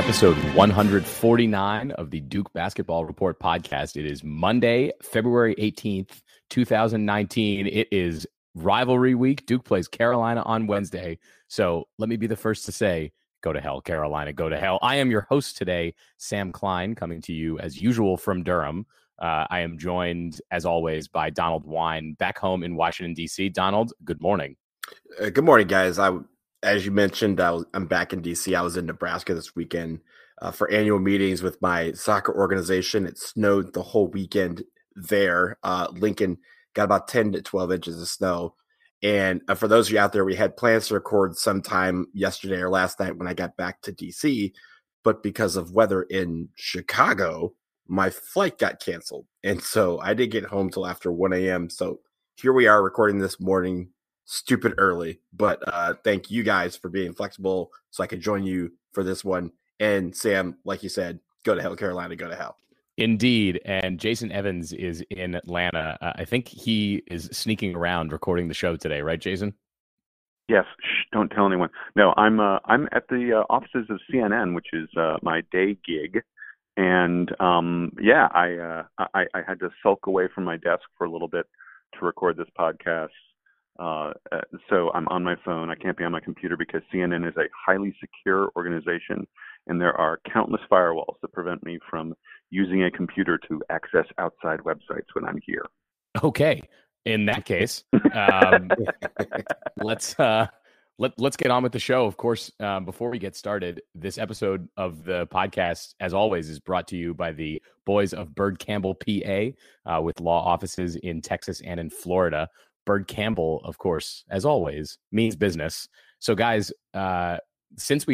episode 149 of the Duke Basketball Report podcast. It is Monday, February 18th, 2019. It is rivalry week. Duke plays Carolina on Wednesday. So let me be the first to say, go to hell, Carolina, go to hell. I am your host today, Sam Klein, coming to you as usual from Durham. I am joined, as always, by Donald Wine back home in Washington, D.C. Donald, good morning. Good morning, guys. As you mentioned, I'm back in D.C. I was in Nebraska this weekend for annual meetings with my soccer organization. It snowed the whole weekend there. Lincoln got about 10 to 12 inches of snow. And for those of you out there, we had plans to record sometime yesterday or last night when I got back to D.C., but because of weather in Chicago, my flight got canceled. And so I didn't get home till after 1 a.m. So here we are recording this morning, stupid early, but thank you guys for being flexible so I could join you for this one. And Sam, like you said, go to hell, Carolina, go to hell. Indeed. And Jason Evans is in Atlanta. I think he is sneaking around recording the show today, right, Jason? Yes. Shh, don't tell anyone. No, I'm at the offices of CNN, which is my day gig. And I had to sulk away from my desk for a little bit to record this podcast. So I'm on my phone. I can't be on my computer because CNN is a highly secure organization, and there are countless firewalls that prevent me from using a computer to access outside websites when I'm here. Okay. In that case, let's get on with the show. Of course, before we get started, this episode of the podcast, as always, is brought to you by the boys of Byrd Campbell, PA, with law offices in Texas and in Florida. Byrd Campbell, of course, as always, means business. So, guys, since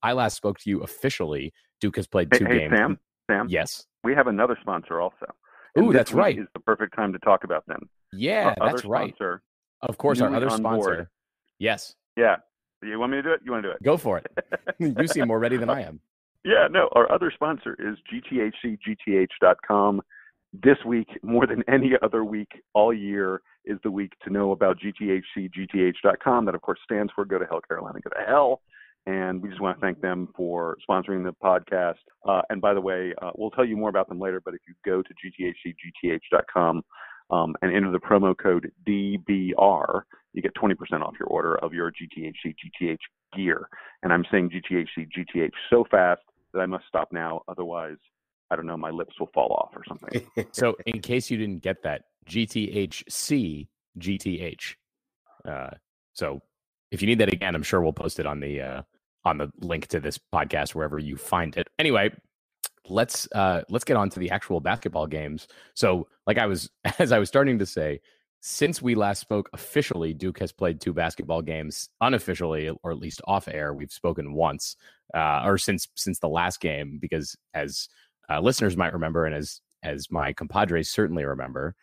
I last spoke to you officially, Duke has played two games. Sam. Yes. We have another sponsor also. Ooh, that's right. Is the perfect time to talk about them. Yeah, that's right. Of course, our other sponsor. Board. Yes. Yeah. You want me to do it? You want to do it? Go for it. You seem more ready than I am. Yeah, no. Our other sponsor is GTHCGTH.com. This week, more than any other week all year, is the week to know about GTHCGTH.com. That, of course, stands for Go to Hell, Carolina, Go to Hell. And we just want to thank them for sponsoring the podcast. And by the way, we'll tell you more about them later, but if you go to GTHCGTH.com and enter the promo code DBR, you get 20% off your order of your GTHC gear. And I'm saying GTHC so fast that I must stop now. Otherwise, I don't know, my lips will fall off or something. So in case you didn't get that, GTHC. So if you need that again, I'm sure we'll post it on the link to this podcast wherever you find it. Anyway, let's get on to the actual basketball games. So as I was starting to say, since we last spoke officially, Duke has played two basketball games. Unofficially, or at least off air, we've spoken once, or since the last game, because as listeners might remember, and as my compadres certainly remember,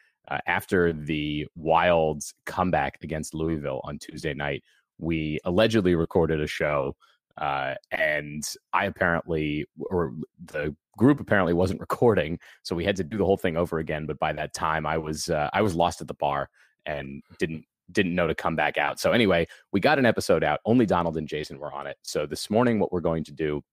after the Wild's comeback against Louisville on Tuesday night, we allegedly recorded a show, and the group apparently wasn't recording, so we had to do the whole thing over again. But by that time, I was lost at the bar and didn't know to come back out. So anyway, we got an episode out. Only Donald and Jason were on it. So this morning, what we're going to do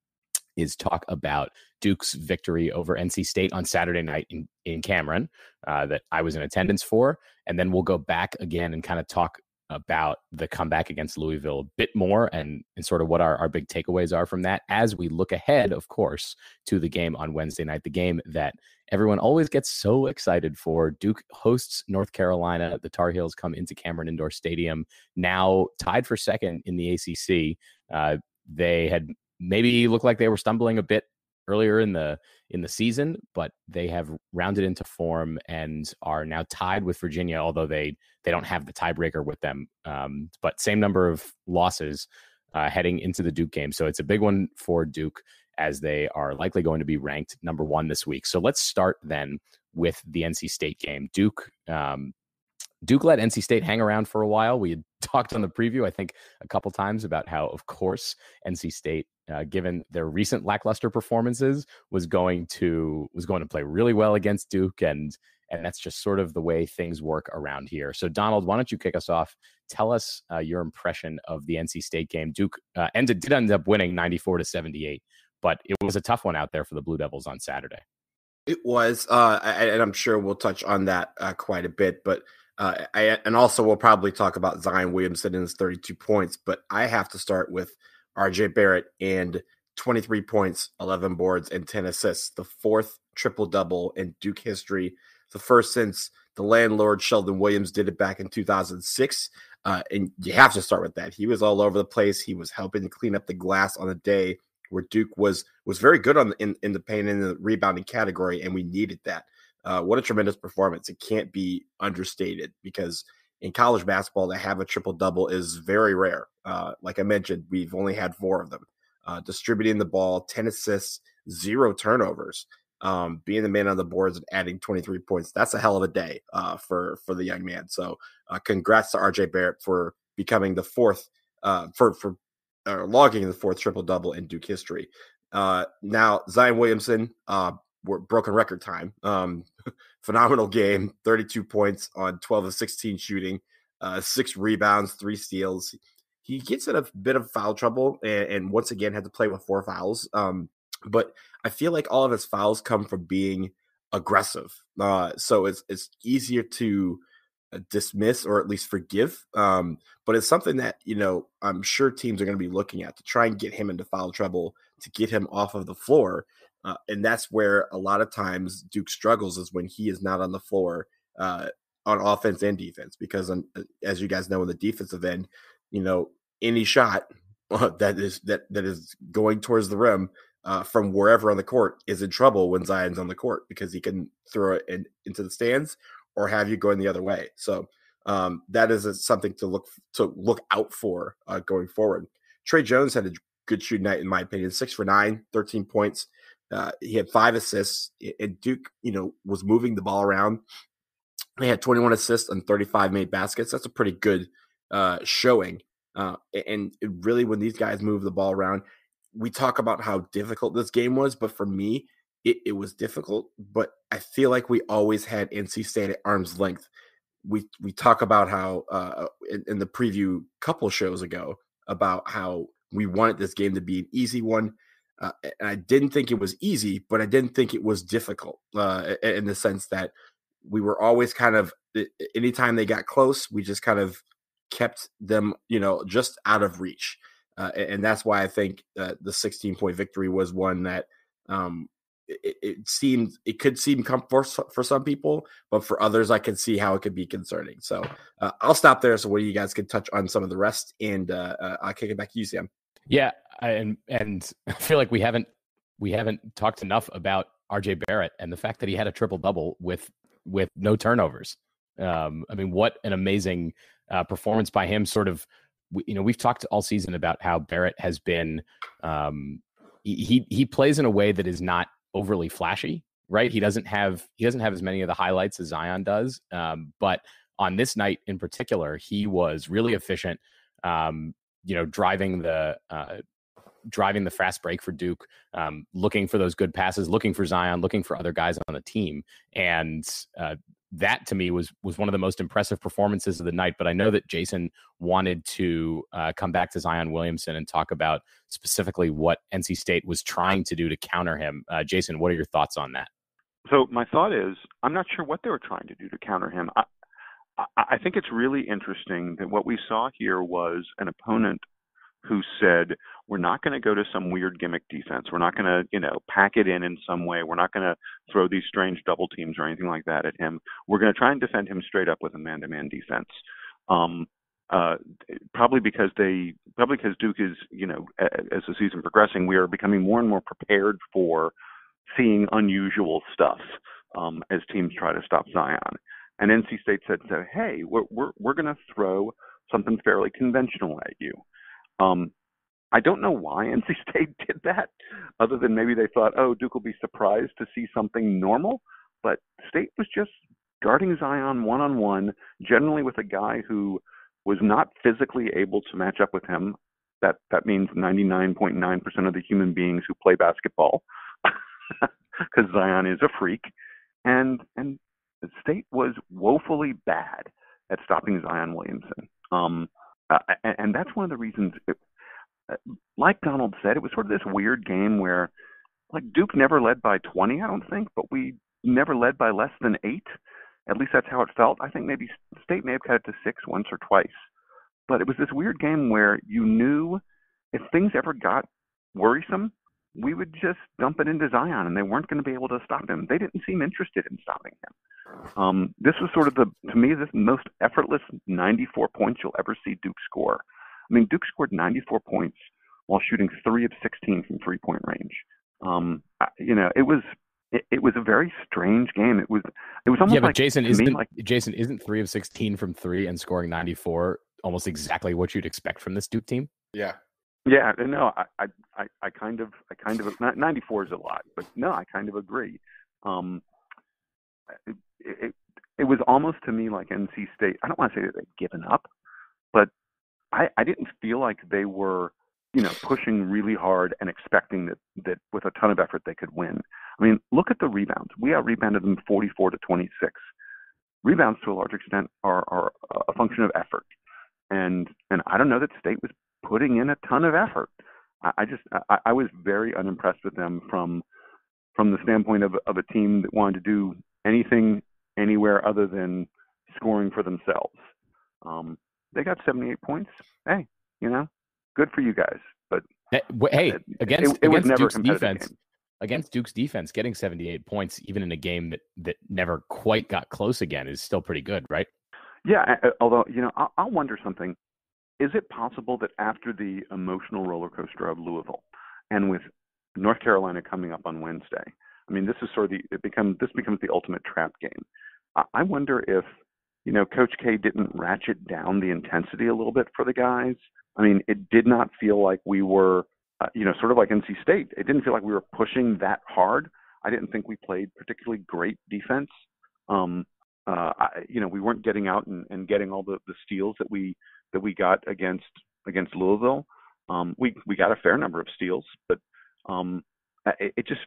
is talk about Duke's victory over NC State on Saturday night in Cameron, that I was in attendance for. And then we'll go back again and kind of talk about the comeback against Louisville a bit more and sort of what our big takeaways are from that as we look ahead, of course, to the game on Wednesday night, the game that everyone always gets so excited for. Duke hosts North Carolina. The Tar Heels come into Cameron Indoor Stadium, now tied for second in the ACC. They had maybe looked like they were stumbling a bit earlier in the season, but they have rounded into form and are now tied with Virginia, although they don't have the tiebreaker with them. But same number of losses heading into the Duke game. So it's a big one for Duke, as they are likely going to be ranked number one this week. So let's start then with the NC State game. Duke let NC State hang around for a while. We had talked on the preview, I think, a couple times about how, of course, NC State, given their recent lackluster performances, was going to play really well against Duke, and that's just sort of the way things work around here. So, Donald, why don't you kick us off tell us your impression of the NC State game. Duke did end up winning 94-78, but it was a tough one out there for the Blue Devils on Saturday. It was, and I'm sure we'll touch on that quite a bit, but and also we'll probably talk about Zion Williamson and his 32 points, but I have to start with RJ Barrett and 23 points, 11 boards, and 10 assists, the fourth triple-double in Duke history, the first since the landlord Sheldon Williams did it back in 2006, and you have to start with that. He was all over the place. He was helping to clean up the glass on a day where Duke was very good in the paint and the rebounding category, and we needed that. What a tremendous performance. It can't be understated because in college basketball, to have a triple-double is very rare. Like I mentioned, we've only had 4 of them. Distributing the ball, 10 assists, 0 turnovers, being the man on the boards and adding 23 points. That's a hell of a day for the young man. So congrats to RJ Barrett for becoming the fourth, logging the 4th triple-double in Duke history. Now, Zion Williamson, broken record time. Phenomenal game, 32 points on 12 of 16 shooting, 6 rebounds, 3 steals. He gets in a bit of foul trouble and once again had to play with 4 fouls. But I feel like all of his fouls come from being aggressive. So it's easier to dismiss or at least forgive. But it's something that, I'm sure teams are going to be looking at to try and get him into foul trouble, to get him off of the floor. And that's where a lot of times Duke struggles, is when he is not on the floor on offense and defense, because as you guys know, in the defensive end, any shot that is going towards the rim from wherever on the court is in trouble when Zion's on the court, because he can throw it into the stands or have you going the other way. So that is something to look out for going forward. Trey Jones had a good shooting night, in my opinion. 6 for 9, 13 points. He had 5 assists, and Duke, was moving the ball around. They had 21 assists and 35 made baskets. That's a pretty good showing. And really, when these guys move the ball around, we talk about how difficult this game was, but for me, it was difficult. But I feel like we always had NC State at arm's length. We talk about how in the preview couple shows ago about how we wanted this game to be an easy one. And I didn't think it was easy, but I didn't think it was difficult in the sense that we were always kind of, anytime they got close, we just kind of kept them, just out of reach. And that's why I think the 16-point victory was one that it could seem comfortable for some people, but for others, I can see how it could be concerning. So I'll stop there so you guys can touch on some of the rest, and I'll kick it back to you, Sam. Yeah, and I feel like we haven't talked enough about RJ Barrett and the fact that he had a triple-double with no turnovers. I mean, what an amazing performance by him. Sort of, we've talked all season about how Barrett has been. He plays in a way that is not overly flashy, right? He doesn't have as many of the highlights as Zion does. But on this night in particular, he was really efficient. Driving the fast break for Duke, looking for those good passes, looking for Zion, looking for other guys on the team. And that to me was one of the most impressive performances of the night. But I know that Jason wanted to come back to Zion Williamson and talk about specifically what NC State was trying to do to counter him. Jason, what are your thoughts on that? So my thought is, I'm not sure what they were trying to do to counter him. I think it's really interesting that what we saw here was an opponent who said, we're not going to go to some weird gimmick defense. We're not going to, pack it in some way. We're not going to throw these strange double teams or anything like that at him. We're going to try and defend him straight up with a man-to-man defense. Probably because Duke is, as the season progressing, we are becoming more and more prepared for seeing unusual stuff as teams try to stop Zion. And NC State said, hey, we're going to throw something fairly conventional at you. I don't know why NC State did that, other than maybe they thought, Duke will be surprised to see something normal. But State was just guarding Zion one-on-one, generally with a guy who was not physically able to match up with him. That means 99.9% of the human beings who play basketball, because Zion is a freak. And State was woefully bad at stopping Zion Williamson. And that's one of the reasons. Like Donald said, it was sort of this weird game where, like, Duke never led by 20, I don't think, but we never led by less than 8. At least that's how it felt. I think maybe State may have cut it to 6 once or twice. But it was this weird game where you knew if things ever got worrisome, we would just dump it into Zion, and they weren't going to be able to stop him. They didn't seem interested in stopping him. This was sort of to me, the most effortless 94 points you'll ever see Duke score. I mean, Duke scored 94 points while shooting 3 of 16 from three-point range. It was a very strange game. It was almost but like Jason isn't 3 of 16 from 3 and scoring 94 almost exactly what you'd expect from this Duke team? Yeah. Yeah, no, I kind of 94 is a lot, but no, I kind of agree. It was almost to me like NC State. I don't want to say that they'd given up, but I didn't feel like they were, pushing really hard and expecting that with a ton of effort they could win. I mean, look at the rebounds. We out-rebounded them 44-26. Rebounds to a large extent are a function of effort, and I don't know that State was putting in a ton of effort. I was very unimpressed with them from the standpoint of a team that wanted to do anything anywhere other than scoring for themselves. They got 78 points. Hey, good for you guys. But against was never Duke's a defense, game. Against Duke's defense, getting 78 points even in a game that never quite got close again is still pretty good, right? Yeah, although I'll wonder something. Is it possible that after the emotional roller coaster of Louisville, and with North Carolina coming up on Wednesday, I mean, this is sort of this becomes the ultimate trap game. I wonder if Coach K didn't ratchet down the intensity a little bit for the guys. I mean, it did not feel like we were, sort of like NC State. It didn't feel like we were pushing that hard. I didn't think we played particularly great defense. We weren't getting out and getting all the steals that we got against Louisville. We got a fair number of steals, but it just,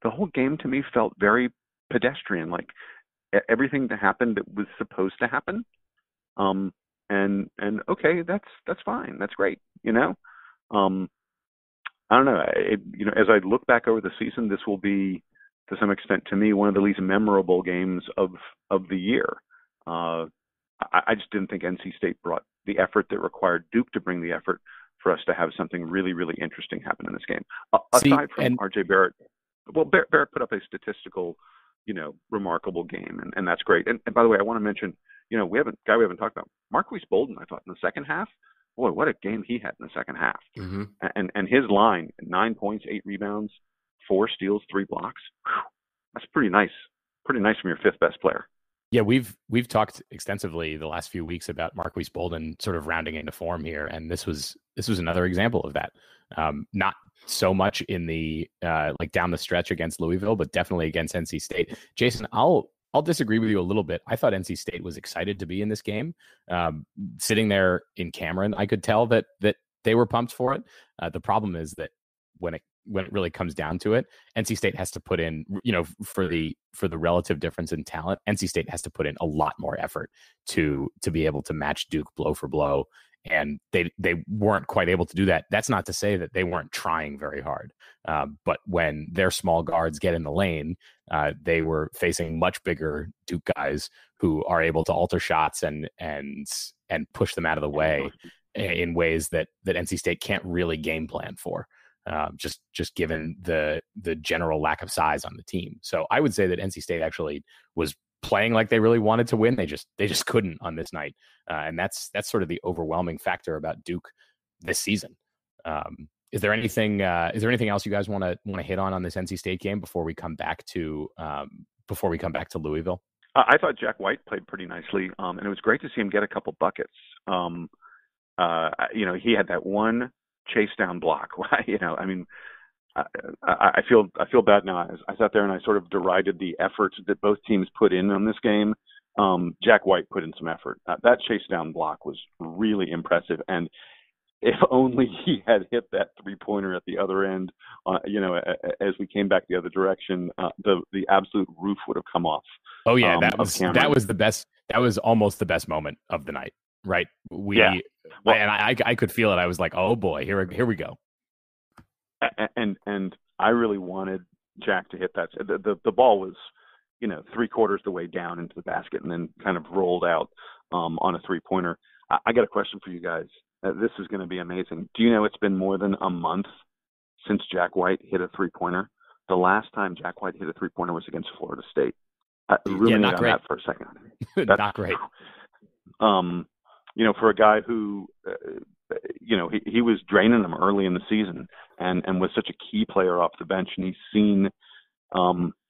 the whole game to me felt very pedestrian, like everything that happened that was supposed to happen. And okay, that's fine. That's great. I don't know. As I look back over the season, this will be, to some extent, to me, one of the least memorable games of the year. I just didn't think NC State brought the effort that required Duke to bring the effort for us to have something really, really interesting happen in this game. Aside from RJ Barrett, Barrett put up a statistical, remarkable game, and that's great. And by the way, I want to mention, we haven't talked about, Marquise Bolden. I thought in the second half, boy, what a game he had in the second half. Mm-hmm. And his line, 9 points, 8 rebounds, 4 steals, 3 blocks. Whew, that's pretty nice. Pretty nice from your 5th best player. Yeah, we've talked extensively the last few weeks about Marquise Bolden sort of rounding into form here, and this was another example of that. Not so much in the like down the stretch against Louisville, but definitely against NC State. Jason, I'll disagree with you a little bit. I thought NC State was excited to be in this game. Sitting there in Cameron, I could tell that they were pumped for it. The problem is that when it really comes down to it, NC State has to put in, for the relative difference in talent, NC State has to put in a lot more effort to be able to match Duke blow for blow. And they weren't quite able to do that. That's not to say that they weren't trying very hard. But when their small guards get in the lane, they were facing much bigger Duke guys who are able to alter shots and push them out of the way in ways that NC State can't really game plan for. Just given the general lack of size on the team. So I would say that NC State actually was playing like they really wanted to win. They just couldn't on this night. And that's sort of the overwhelming factor about Duke this season. Is there anything else you guys want to hit on this NC State game before we come back to Louisville? I thought Jack White played pretty nicely. And it was great to see him get a couple buckets. He had that one chase down block. I mean, I feel bad now. I sat there and I sort of derided the efforts that both teams put in on this game. Jack White put in some effort. That chase down block was really impressive. And if only he had hit that 3-pointer at the other end, as we came back the other direction, the absolute roof would have come off. Oh yeah, that was the best. That was almost the best moment of the night. right? Yeah. Well, And I could feel it. I was like, oh boy, here we go. And I really wanted Jack to hit that. The ball was, 3/4 the way down into the basket and then kind of rolled out on a 3-pointer. I got a question for you guys. This is going to be amazing. Do you know it's been more than a month since Jack White hit a 3-pointer? The last time Jack White hit a 3-pointer was against Florida State. Ruminate not on great. that for a second. Not great. For a guy who, he was draining them early in the season and was such a key player off the bench, and he's seen.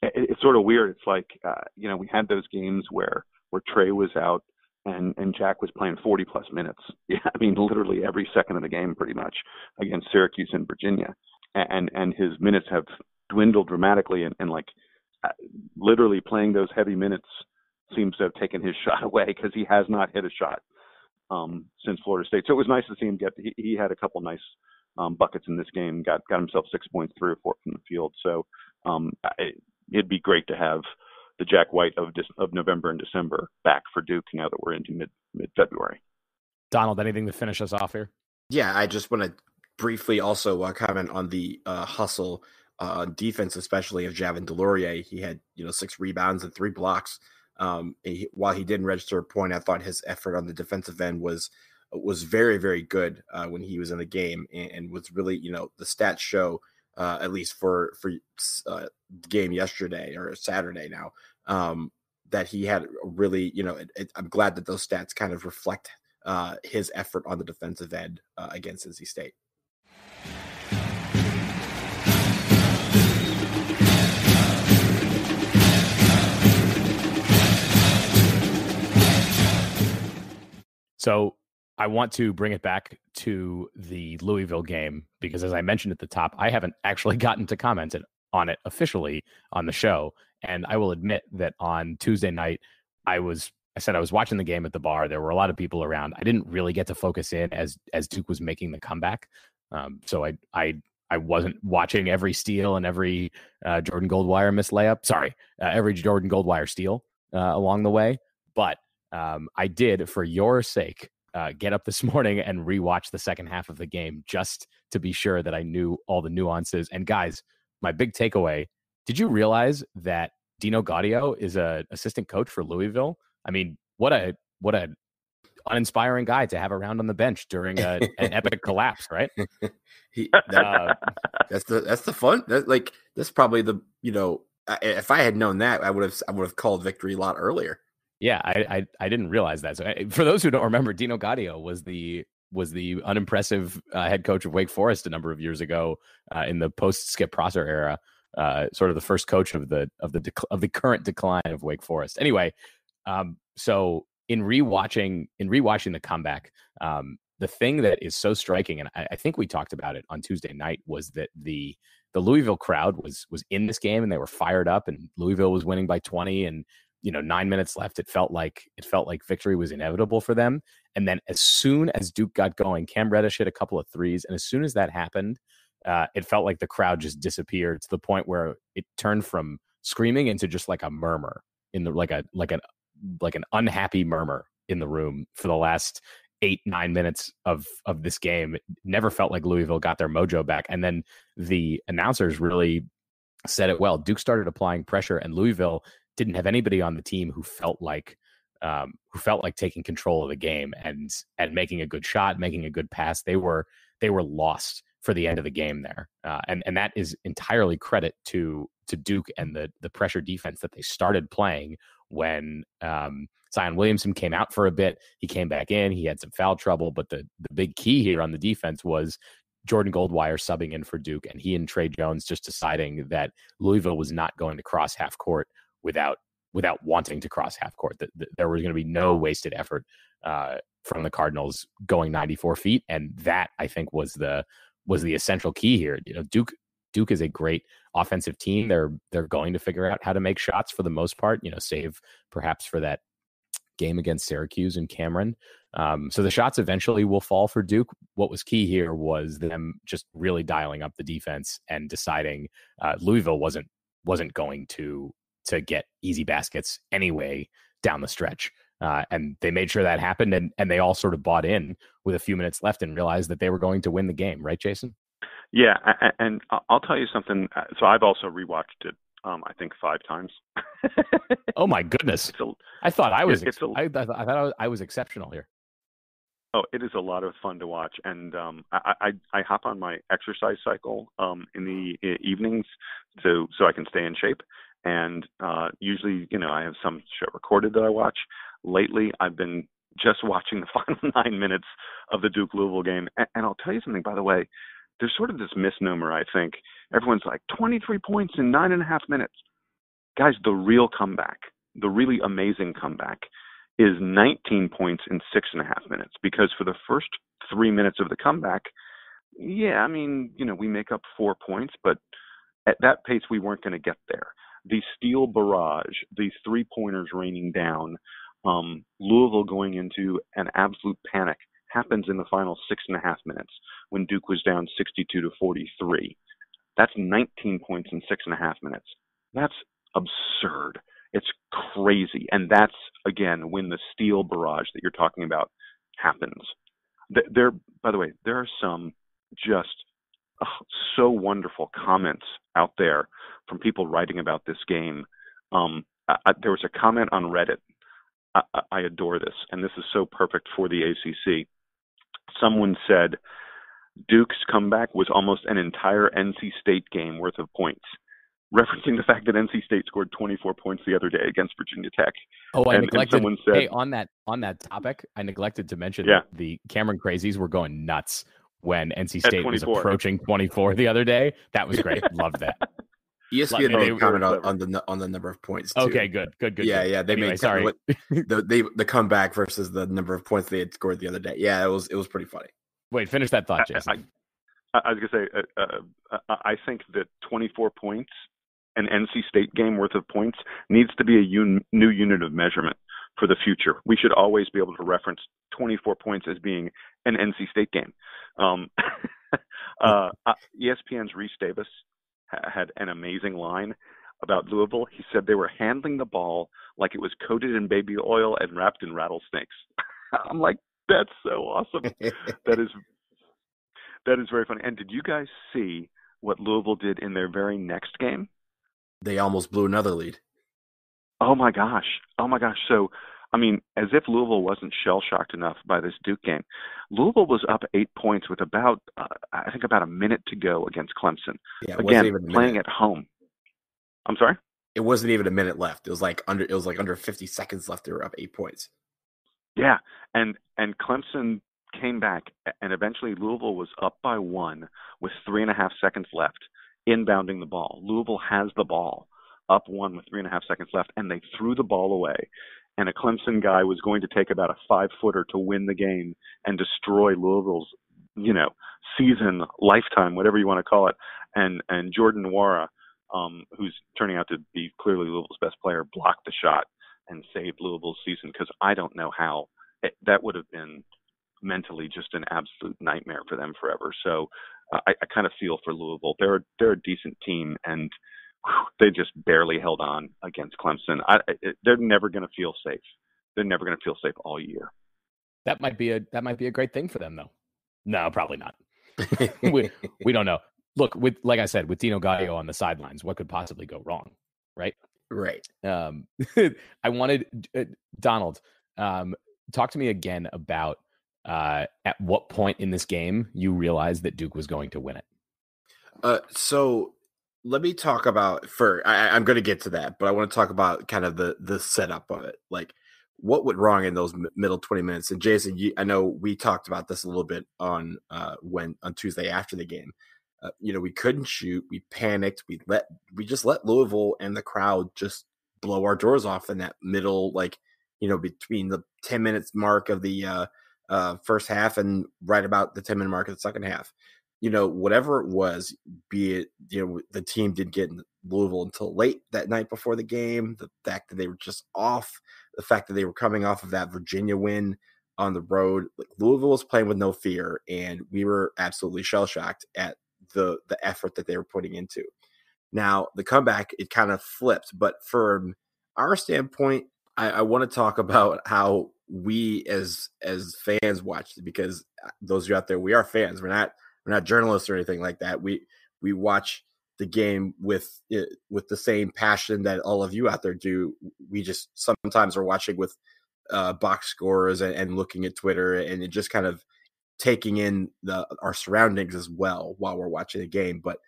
It's sort of weird. It's like, we had those games where Trey was out and Jack was playing 40 plus minutes. Yeah, I mean, literally every second of the game, pretty much, against Syracuse and Virginia, and his minutes have dwindled dramatically, and literally playing those heavy minutes seems to have taken his shot away because he has not hit a shot since Florida State. So it was nice to see him he had a couple nice buckets in this game, got himself 6 points, 3 or 4 from the field. So it'd be great to have the Jack White of November and December back for Duke now that we're into mid-February. Donald, anything to finish us off here? Yeah, I just want to briefly also comment on the hustle defense, especially of Javin DeLaurier. He had 6 rebounds and 3 blocks. While he didn't register a point, I thought his effort on the defensive end was very, very good when he was in the game, and was really, the stats show, at least for the game yesterday or Saturday now, that he had really, I'm glad that those stats kind of reflect his effort on the defensive end against NC State. So I want to bring it back to the Louisville game because, as I mentioned at the top, I haven't actually gotten to comment on it officially on the show. And I will admit that on Tuesday night, I said I was watching the game at the bar. There were a lot of people around. I didn't really get to focus in as Duke was making the comeback. So I wasn't watching every steal and every Jordan Goldwire missed layup. Sorry, every Jordan Goldwire steal along the way. But I did, for your sake, get up this morning and rewatch the second half of the game just to be sure that I knew all the nuances. And guys, my big takeaway, did you realize that Dino Gaudio is an assistant coach for Louisville? I mean, what a uninspiring guy to have around on the bench during an epic collapse, right? That's the fun. That's probably the, if I had known that, I would have called victory a lot earlier. Yeah, I didn't realize that. So for those who don't remember, Dino Gaudio was the unimpressive head coach of Wake Forest a number of years ago in the post Skip Prosser era, sort of the first coach of the current decline of Wake Forest. Anyway, so in rewatching the comeback, the thing that is so striking, and I think we talked about it on Tuesday night, was that the Louisville crowd was in this game and they were fired up, and Louisville was winning by 20, and 9 minutes left. It felt like victory was inevitable for them. And then as soon as Duke got going, Cam Reddish hit a couple of threes. And as soon as that happened, it felt like the crowd just disappeared to the point where it turned from screaming into just like a murmur in the, like an unhappy murmur in the room for the last 8-9 minutes of this game. It never felt like Louisville got their mojo back. And then the announcers really said it well. Duke started applying pressure, and Louisville didn't have anybody on the team who felt like taking control of the game and making a good shot, making a good pass. They were lost for the end of the game there, and that is entirely credit to Duke and the pressure defense that they started playing when Zion Williamson came out for a bit. He came back in. He had some foul trouble, but the big key here on the defense was Jordan Goldwire subbing in for Duke, and he and Trey Jones just deciding that Louisville was not going to cross half court without wanting to cross half court. That there was going to be no wasted effort from the Cardinals going 94 feet, and that, I think, was the essential key here. Duke is a great offensive team. They're going to figure out how to make shots for the most part. Save perhaps for that game against Syracuse and Cameron. So the shots eventually will fall for Duke. What was key here was them just really dialing up the defense and deciding Louisville wasn't going to get easy baskets anyway down the stretch. And they made sure that happened, and they all sort of bought in with a few minutes left and realized that they were going to win the game, right, Jason? Yeah, and I'll tell you something. So I've also rewatched it, I think 5 times. Oh my goodness! I thought I was. I thought I was exceptional here. Oh, it is a lot of fun to watch, and I hop on my exercise cycle in the evenings so I can stay in shape. And usually, I have some show recorded that I watch. Lately, I've been just watching the final 9 minutes of the Duke Louisville game. And I'll tell you something, by the way. There's sort of this misnomer, I think. Everyone's like, 23 points in 9.5 minutes. Guys, the real comeback, the really amazing comeback, is 19 points in 6.5 minutes. Because for the first 3 minutes of the comeback, yeah, I mean, we make up 4 points, but at that pace, we weren't going to get there. The steel barrage, these 3-pointers raining down, Louisville going into an absolute panic happens in the final 6.5 minutes when Duke was down 62-43. That's 19 points in 6.5 minutes. That's absurd. It's crazy. And that's, again, when the steel barrage that you're talking about happens. By the way, there are some just so wonderful comments out there from people writing about this game. There was a comment on Reddit. I adore this, and this is so perfect for the ACC. Someone said Duke's comeback was almost an entire NC State game worth of points, referencing the fact that NC State scored 24 points the other day against Virginia Tech. Oh, I neglected. Someone said, hey, on that topic, I neglected to mention that the Cameron Crazies were going nuts when NC State was approaching 24 the other day. That was great. Loved that. ESPN commented on the number of points too. Okay, good. Yeah. They anyway, made sorry the comeback versus the number of points they had scored the other day. Yeah, it was pretty funny. Wait, finish that thought, Jason. I was gonna say I think that 24 points, an NC State game worth of points, needs to be a new unit of measurement for the future. We should always be able to reference 24 points as being an NC State game. ESPN's Reese Davis had an amazing line about Louisville. He said they were handling the ball like it was coated in baby oil and wrapped in rattlesnakes. I'm like, that's so awesome. That is very funny. And did you guys see what Louisville did in their very next game? They almost blew another lead. Oh my gosh. So, I mean, as if Louisville wasn't shell-shocked enough by this Duke game. Louisville was up 8 points with about a minute to go against Clemson. Yeah, again, playing at home. I'm sorry? It wasn't even a minute left. It was like under 50 seconds left. They were up 8 points. Yeah, and Clemson came back, and eventually Louisville was up by 1 with 3.5 seconds left, inbounding the ball. Louisville has the ball, up 1 with 3.5 seconds left, and they threw the ball away. And a Clemson guy was going to take about a 5-footer to win the game and destroy Louisville's, season, lifetime, whatever you want to call it. And Jordan Nwora, who's turning out to be clearly Louisville's best player, blocked the shot and saved Louisville's season, because I don't know how. That would have been mentally just an absolute nightmare for them forever. So I kind of feel for Louisville. They're a decent team, and they just barely held on against Clemson. They're never going to feel safe. They're never going to feel safe all year. That might be a great thing for them, though. No, probably not. we don't know. Look, like I said, with Dino Gallo on the sidelines, what could possibly go wrong, right? Right. I wanted Donald, talk to me again about at what point in this game you realized that Duke was going to win it. So let me talk about I'm going to get to that, but I want to talk about kind of the setup of it, like what went wrong in those middle 20 minutes. And Jason, I know we talked about this a little bit on Tuesday after the game. We couldn't shoot. We panicked. We just let Louisville and the crowd just blow our doors off in that middle, between the 10 minutes mark of the first half and right about the 10-minute mark of the second half. Whatever it was, be it, the team didn't get in Louisville until late that night before the game, the fact that they were just off, the fact that they were coming off of that Virginia win on the road. Louisville was playing with no fear, and we were absolutely shell-shocked at the effort that they were putting into. Now, the comeback, it kind of flipped, but from our standpoint, I want to talk about how we as fans watched it, because those of you out there, we are fans. We're not journalists or anything like that. We watch the game with the same passion that all of you out there do. We just sometimes are watching with box scores and looking at Twitter and it just kind of taking in our surroundings as well while we're watching the game. But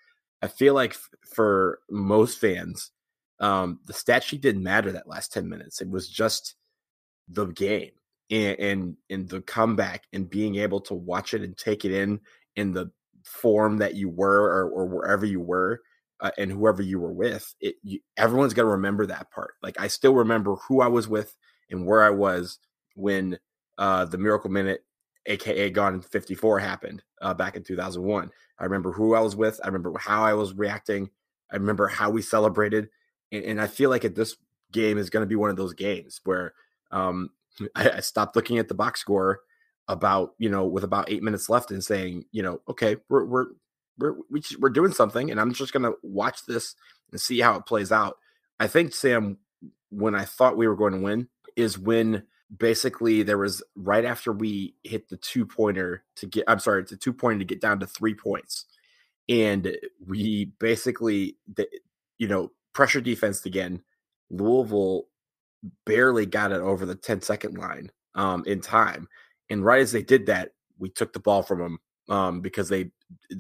I feel like for most fans, the stat sheet didn't matter that last 10 minutes. It was just the game and the comeback and being able to watch it and take it in the form that you were or wherever you were and whoever you were with. Everyone's got to remember that part. Like, I still remember who I was with and where I was when the Miracle Minute, aka Gone 54, happened back in 2001. I remember who I was with. I remember how I was reacting. I remember how we celebrated. And I feel like this game is going to be one of those games where I stopped looking at the box score with about 8 minutes left and saying, okay, we're doing something, and I'm just going to watch this and see how it plays out. I think, Sam, when I thought we were going to win is when basically there was right after we hit the 2-pointer to get down to 3 points. And we basically, pressure defense again. Louisville barely got it over the 10-second line in time. And right as they did that, we took the ball from them because there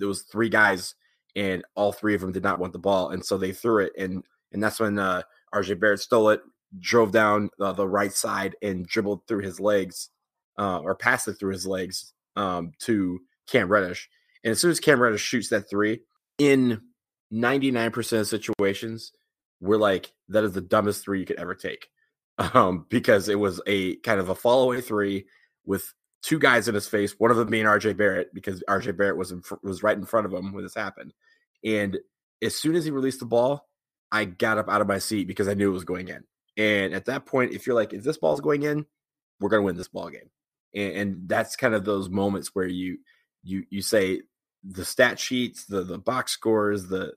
was 3 guys and all 3 of them did not want the ball. And so they threw it. And that's when RJ Barrett stole it, drove down the right side and dribbled through his legs or passed it through his legs to Cam Reddish. And as soon as Cam Reddish shoots that 3, in 99% of situations, we're like, that is the dumbest 3 you could ever take. Because it was a kind of a follow away 3 with 2 guys in his face, one of them being RJ Barrett, because RJ Barrett was right in front of him when this happened. And as soon as he released the ball, I got up out of my seat because I knew it was going in. And at that point, if you're like, if this ball's going in, we're going to win this ball game. And that's kind of those moments where you say the stat sheets, the box scores, the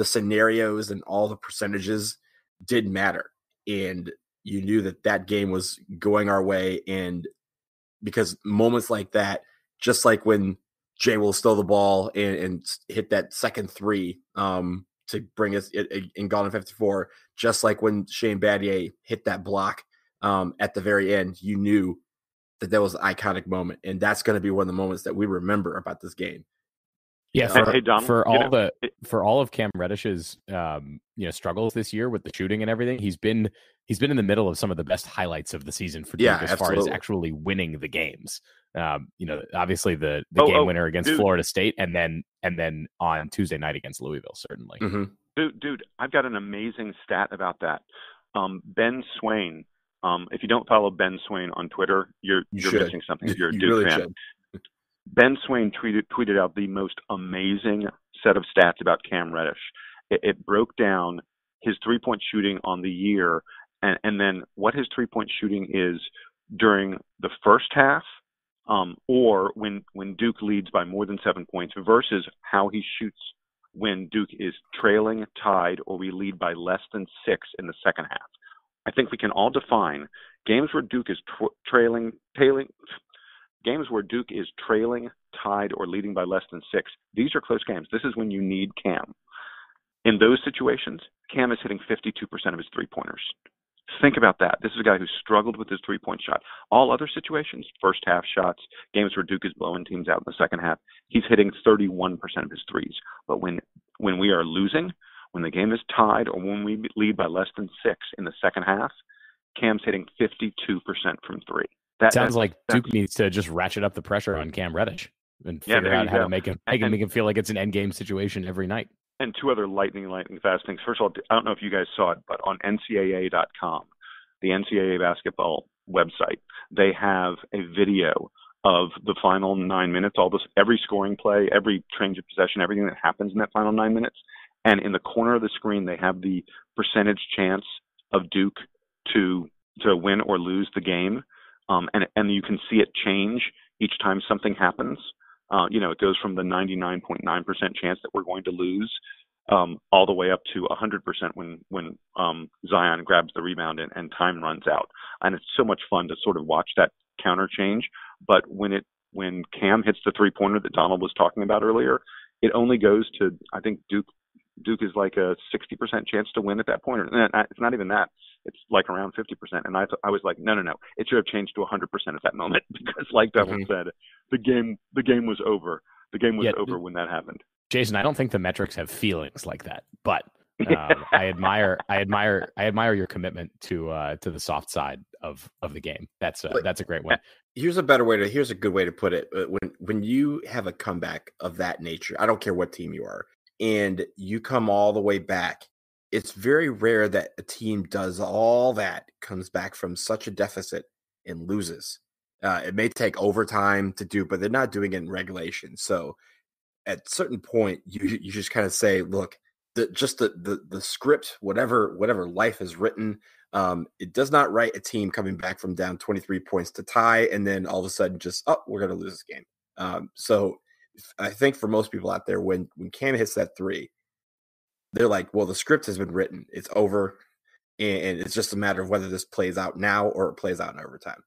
scenarios and all the percentages did matter. And you knew that game was going our way. And because moments like that, just like when Jay will steal the ball and hit that second 3 to bring us in Gone in 54, just like when Shane Battier hit that block at the very end, you knew that was an iconic moment. And that's going to be one of the moments that we remember about this game. Yeah, for all of Cam Reddish's struggles this year with the shooting and everything, he's been in the middle of some of the best highlights of the season for Duke as far as actually winning the games. Obviously the game winner against Florida State, and then on Tuesday night against Louisville, certainly. Mm-hmm. Dude, I've got an amazing stat about that. Ben Swain. If you don't follow Ben Swain on Twitter, you're missing something. If you're a Duke really fan. Should. Ben Swain tweeted out the most amazing set of stats about Cam Reddish. It broke down his 3-point shooting on the year, and then what his 3-point shooting is during the first half, or when Duke leads by more than 7 points, versus how he shoots when Duke is trailing, tied, or we lead by less than 6 in the second half. I think we can all define games where Duke is games where Duke is trailing, tied, or leading by less than 6. These are close games. This is when you need Cam. In those situations, Cam is hitting 52% of his 3-pointers. Think about that. This is a guy who struggled with his 3-point shot. All other situations, first half shots, games where Duke is blowing teams out in the second half, he's hitting 31% of his threes. But when we are losing, when the game is tied, or when we lead by less than 6 in the second half, Cam's hitting 52% from 3. That sounds like Duke needs to just ratchet up the pressure on Cam Reddish and figure out how to make him feel like it's an end game situation every night. And 2 other lightning fast things. First of all, I don't know if you guys saw it, but on NCAA.com, the NCAA basketball website, they have a video of the final 9 minutes, every scoring play, every change of possession, everything that happens in that final 9 minutes. And in the corner of the screen, they have the percentage chance of Duke to win or lose the game. And you can see it change each time something happens. It goes from the 99.9% chance that we're going to lose all the way up to 100% when Zion grabs the rebound and time runs out. And it's so much fun to sort of watch that counter change. But when Cam hits the three-pointer that Donald was talking about earlier, it only goes to, I think Duke is like a 60% chance to win at that point. It's not even that. It's like around 50%. And I was like, no. It should have changed to 100% at that moment because, like Donald said, the game was over. The game was over when that happened. Jason, I don't think the metrics have feelings like that, but I admire your commitment to the soft side of the game. That's a great one. Here's a good way to put it. When you have a comeback of that nature, I don't care what team you are, and you come all the way back, it's very rare that a team does all that, comes back from such a deficit and loses. It may take overtime to do, but they're not doing it in regulation. So at a certain point, you just kind of say, look, the script, whatever life has written, it does not write a team coming back from down 23 points to tie, and then all of a sudden just, we're going to lose this game. So I think for most people out there, when Cam hits that three, they're like, well, the script has been written. It's over, and it's just a matter of whether this plays out now or it plays out in overtime.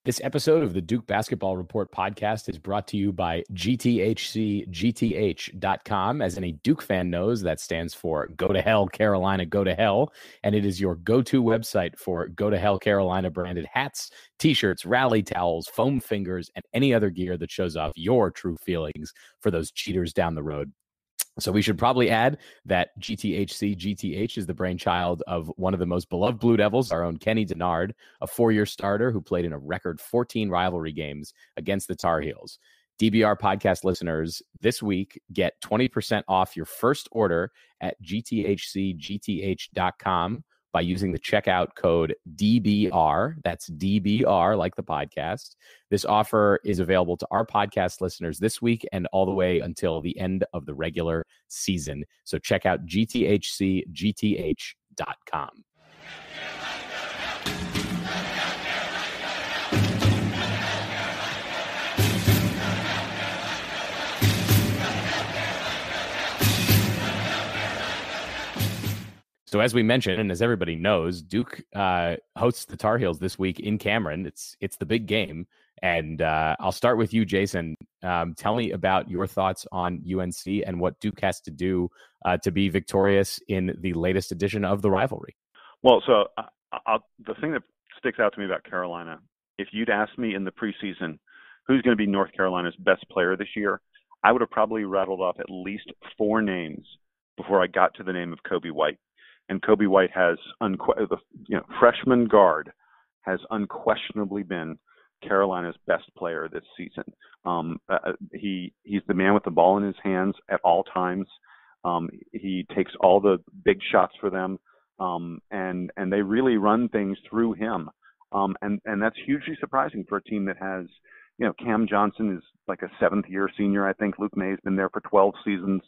This episode of the Duke Basketball Report podcast is brought to you by GTHCGTH.com. As any Duke fan knows, that stands for Go to Hell, Carolina, Go to Hell. And it is your go-to website for Go to Hell Carolina branded hats, t-shirts, rally towels, foam fingers, and any other gear that shows off your true feelings for those cheaters down the road. So we should probably add that GTHC is the brainchild of one of the most beloved Blue Devils, our own Kenny Denard, a 4-year starter who played in a record 14 rivalry games against the Tar Heels. DBR podcast listeners this week get 20% off your first order at GTHCGTH.com by using the checkout code DBR. That's DBR, like the podcast. This offer is available to our podcast listeners this week and all the way until the end of the regular season. So check out GTHCGTH.com. So as we mentioned, and as everybody knows, Duke hosts the Tar Heels this week in Cameron. It's the big game. And I'll start with you, Jason. Tell me about your thoughts on UNC and what Duke has to do to be victorious in the latest edition of the rivalry. Well, so the thing that sticks out to me about Carolina, if you'd asked me in the preseason who's going to be North Carolina's best player this year, I would have probably rattled off at least 4 names before I got to the name of Coby White. And Coby White has, freshman guard has unquestionably been Carolina's best player this season. He's the man with the ball in his hands at all times. He takes all the big shots for them, and they really run things through him. And that's hugely surprising for a team that has, Cam Johnson is like a 7th-year senior. I think Luke May has been there for 12 seasons.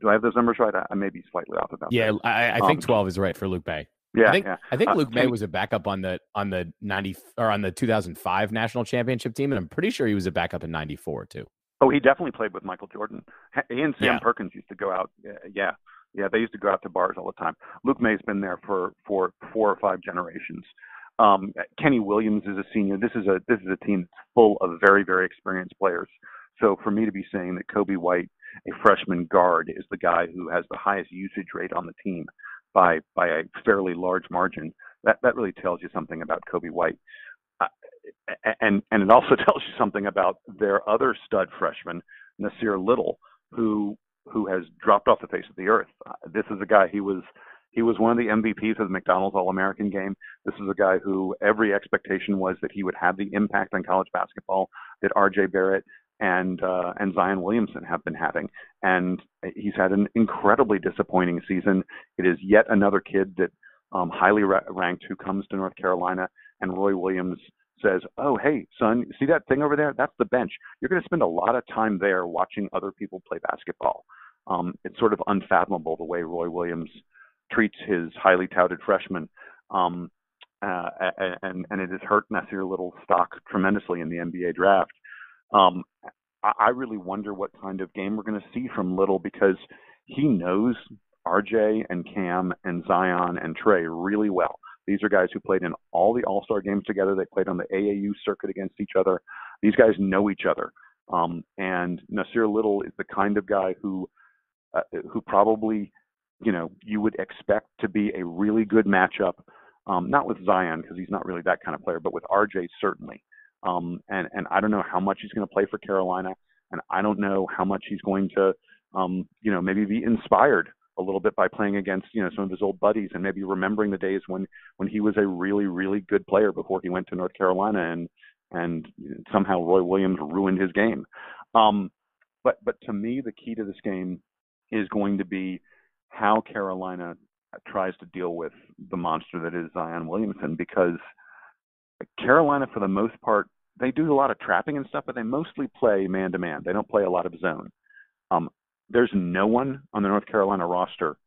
Do I have those numbers right? I may be slightly off about that. Yeah, I think 12 is right for Luke May. Yeah, I think Luke May was a backup on the 2005 national championship team, and I'm pretty sure he was a backup in '94 too. Oh, he definitely played with Michael Jordan. He and Sam Perkins used to go out. Yeah, they used to go out to bars all the time. Luke May's been there for 4 or 5 generations. Kenny Williams is a senior. This is a team that's full of very, very experienced players. So for me to be saying that Coby White, a freshman guard, is the guy who has the highest usage rate on the team by a fairly large margin, that really tells you something about Coby White. And it also tells you something about their other stud freshman, Nasir Little, who has dropped off the face of the earth. This is a guy, he was one of the MVPs of the McDonald's All-American game. This is a guy who every expectation was that he would have the impact on college basketball that R.J. Barrett and Zion Williamson have been having. And he's had an incredibly disappointing season. It is yet another kid that highly ranked who comes to North Carolina, and Roy Williams says, oh, hey, son, see that thing over there? That's the bench. You're going to spend a lot of time there watching other people play basketball. It's sort of unfathomable the way Roy Williams treats his highly touted freshman. And it has hurt Nasir Little's stock tremendously in the NBA draft. I really wonder what kind of game we're going to see from Little, because he knows RJ and Cam and Zion and Trey really well. These are guys who played in all the All-Star games together. They played on the AAU circuit against each other. These guys know each other. And Nasir Little is the kind of guy who probably, you would expect to be a really good matchup. Not with Zion, because he's not really that kind of player, but with RJ certainly. And I don't know how much he's going to play for Carolina, and I don't know how much he's going to, maybe be inspired a little bit by playing against, some of his old buddies, and maybe remembering the days when he was a really, really good player before he went to North Carolina, and somehow Roy Williams ruined his game. But to me, the key to this game is going to be how Carolina tries to deal with the monster that is Zion Williamson, because Carolina, for the most part, they do a lot of trapping and stuff, but they mostly play man-to-man. They don't play a lot of zone. There's no one on the North Carolina roster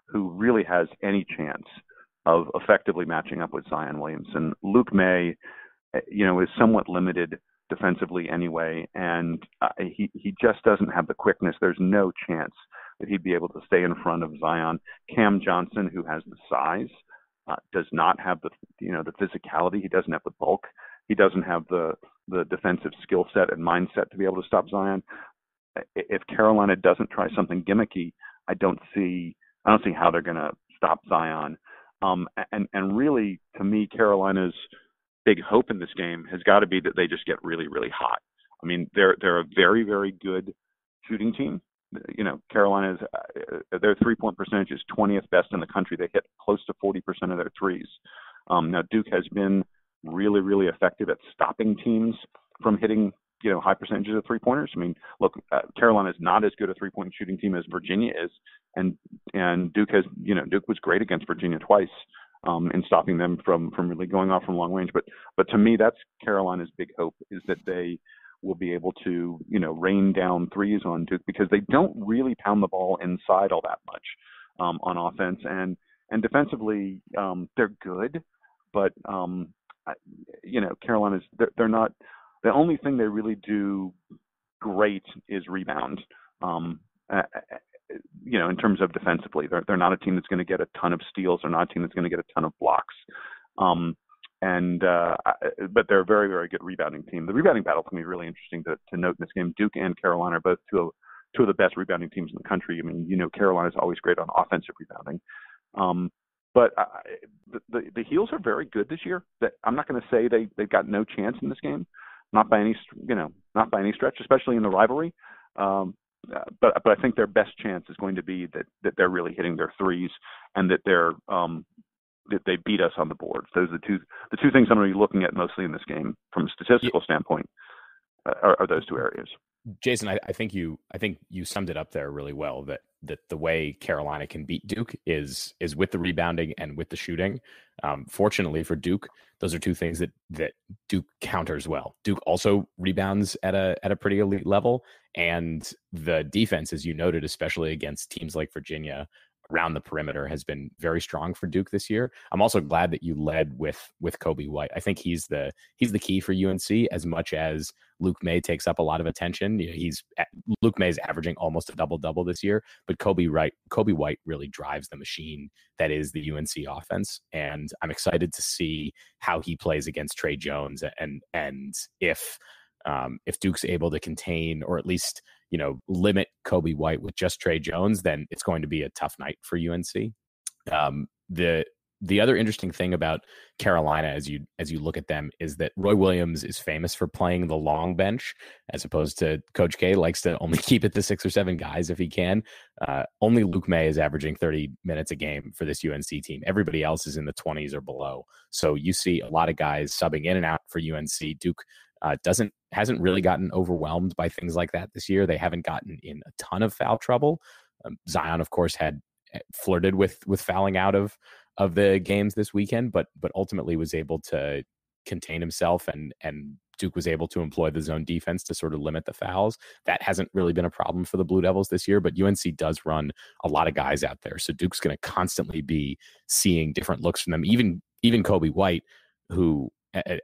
who really has any chance of effectively matching up with Zion Williamson. Luke May, is somewhat limited defensively anyway, and he just doesn't have the quickness. There's no chance that he'd be able to stay in front of Zion. Cam Johnson, who has the size, does not have the physicality. He doesn't have the bulk. He doesn't have the defensive skill set and mindset to be able to stop Zion. If Carolina doesn't try something gimmicky, I don't see how they're going to stop Zion. And really, to me, Carolina's big hope in this game has got to be that they just get really, really hot. I mean, they're a very, very good shooting team. Carolina's their 3-point percentage is 20th best in the country. They hit close to 40% of their threes. Now Duke has been really, really effective at stopping teams from hitting high percentages of 3-pointers. I mean, look, Carolina is not as good a 3-point shooting team as Virginia is, and Duke has Duke was great against Virginia twice in stopping them from really going off from long range. But to me, that's Carolina's big hope, is that they will be able to, rain down threes on Duke, because they don't really pound the ball inside all that much on offense, and defensively they're good, but Carolina's they're not. The only thing they really do great is rebound. In terms of defensively, they're not a team that's going to get a ton of steals. They're not a team that's going to get a ton of blocks. But they're a very, very good rebounding team. The rebounding battle is going to be really interesting to note in this game. Duke and Carolina are both two of the best rebounding teams in the country. I mean, Carolina's always great on offensive rebounding. But the Heels are very good this year. I'm not going to say they've got no chance in this game, not by any stretch, especially in the rivalry. But I think their best chance is going to be that they're really hitting their threes, and that that they beat us on the board. Those are the two things I'm going to be looking at mostly in this game from a statistical standpoint. Are those two areas. Jason, I think you summed it up there really well, that the way Carolina can beat Duke is with the rebounding and with the shooting. Fortunately for Duke, those are two things that Duke counters well. Duke also rebounds at a pretty elite level, and the defense, as you noted, especially against teams like Virginia, around the perimeter, has been very strong for Duke this year. I'm also glad that you led with Coby White. I think he's the key for UNC, as much as Luke May takes up a lot of attention. Luke May is averaging almost a double-double this year, but Coby White really drives the machine that is the UNC offense. And I'm excited to see how he plays against Trey Jones, and if Duke's able to contain, or at least limit Coby White with just Trey Jones, then it's going to be a tough night for UNC. The other interesting thing about Carolina, as you look at them, is that Roy Williams is famous for playing the long bench, as opposed to Coach K likes to only keep it to 6 or 7 guys if he can. Only Luke May is averaging 30 minutes a game for this UNC team. Everybody else is in the 20s or below. So you see a lot of guys subbing in and out for UNC. Duke hasn't really gotten overwhelmed by things like that this year. They haven't gotten in a ton of foul trouble. Zion, of course, had flirted with fouling out of the games this weekend, but ultimately was able to contain himself and Duke was able to employ the zone defense to sort of limit the fouls. That hasn't really been a problem for the Blue Devils this year, but UNC does run a lot of guys out there. So Duke's going to constantly be seeing different looks from them. Even Kobe White, who,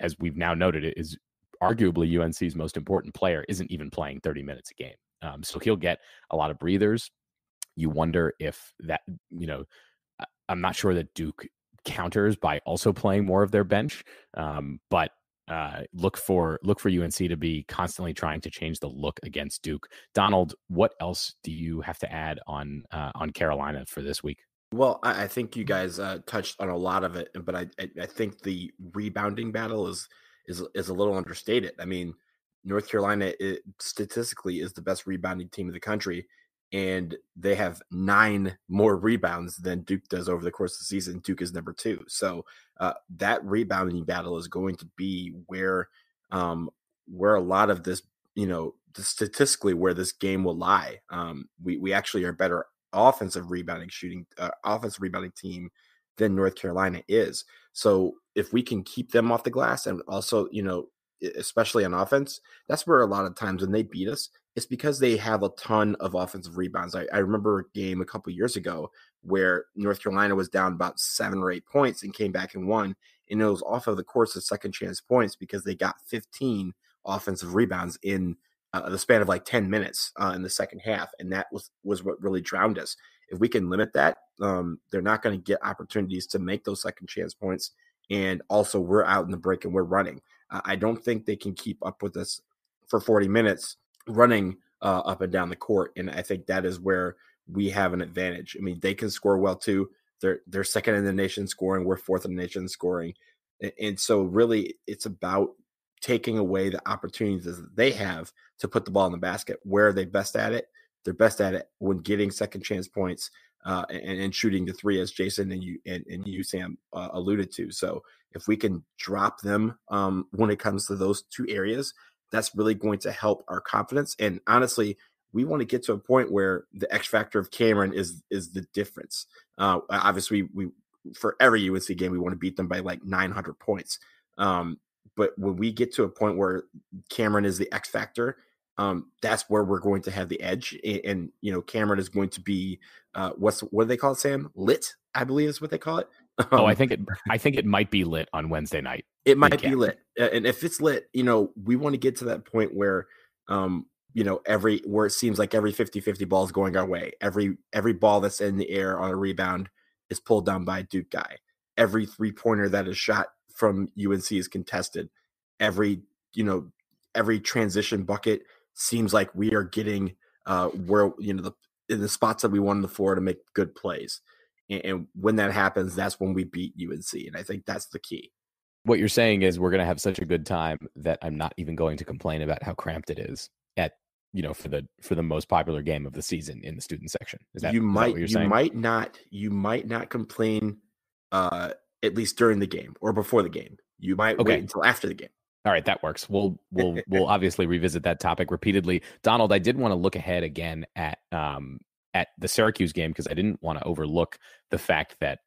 as we've now noted, is arguably UNC's most important player, isn't even playing 30 minutes a game. So he'll get a lot of breathers. You wonder if that, I'm not sure that Duke counters by also playing more of their bench, but look for UNC to be constantly trying to change the look against Duke. Donald, what else do you have to add on Carolina for this week? Well, I think you guys touched on a lot of it, but I think the rebounding battle is a little understated. I mean, North Carolina statistically is the best rebounding team in the country, and they have 9 more rebounds than Duke does over the course of the season. Duke is number 2. So that rebounding battle is going to be where a lot of this, statistically where this game will lie. We actually are better offensive rebounding team than North Carolina is. So if we can keep them off the glass and also, especially on offense, that's where a lot of times when they beat us, it's because they have a ton of offensive rebounds. I remember a game a couple of years ago where North Carolina was down about 7 or 8 points and came back and won. And it was off of the course of second chance points because they got 15 offensive rebounds in the span of like 10 minutes in the second half. And that was what really drowned us. If we can limit that, they're not going to get opportunities to make those second chance points. And also we're out in the break and we're running. I don't think they can keep up with us for 40 minutes running up and down the court. And I think that is where we have an advantage. I mean, they can score well too. They're second in the nation scoring. We're fourth in the nation scoring. And so really it's about taking away the opportunities that they have to put the ball in the basket. Where are they best at it? They're best at it when getting second chance points and shooting the 3, as Jason and you Sam alluded to. So if we can drop them when it comes to those 2 areas, that's really going to help our confidence. And honestly, we want to get to a point where the X factor of Cameron is the difference. Obviously, we for every UNC game, we want to beat them by like 900 points. But when we get to a point where Cameron is the X factor, that's where we're going to have the edge. And Cameron is going to be what do they call it, Sam? Lit, I believe is what they call it. I think it might be lit on Wednesday night. It might be lit. And if it's lit, we want to get to that point where, where it seems like every 50-50 ball is going our way. Every ball that's in the air on a rebound is pulled down by a Duke guy. Every 3-pointer that is shot from UNC is contested. Every transition bucket seems like we are getting where, in the spots that we want on the floor to make good plays. And when that happens, that's when we beat UNC. And I think that's the key. What you're saying is we're going to have such a good time that I'm not even going to complain about how cramped it is at, for the most popular game of the season in the student section. Is that what you're saying? You might not complain at least during the game or before the game. You might wait until after the game. All right, that works. We'll obviously revisit that topic repeatedly. Donald, I did want to look ahead again at the Syracuse game because I didn't want to overlook the fact that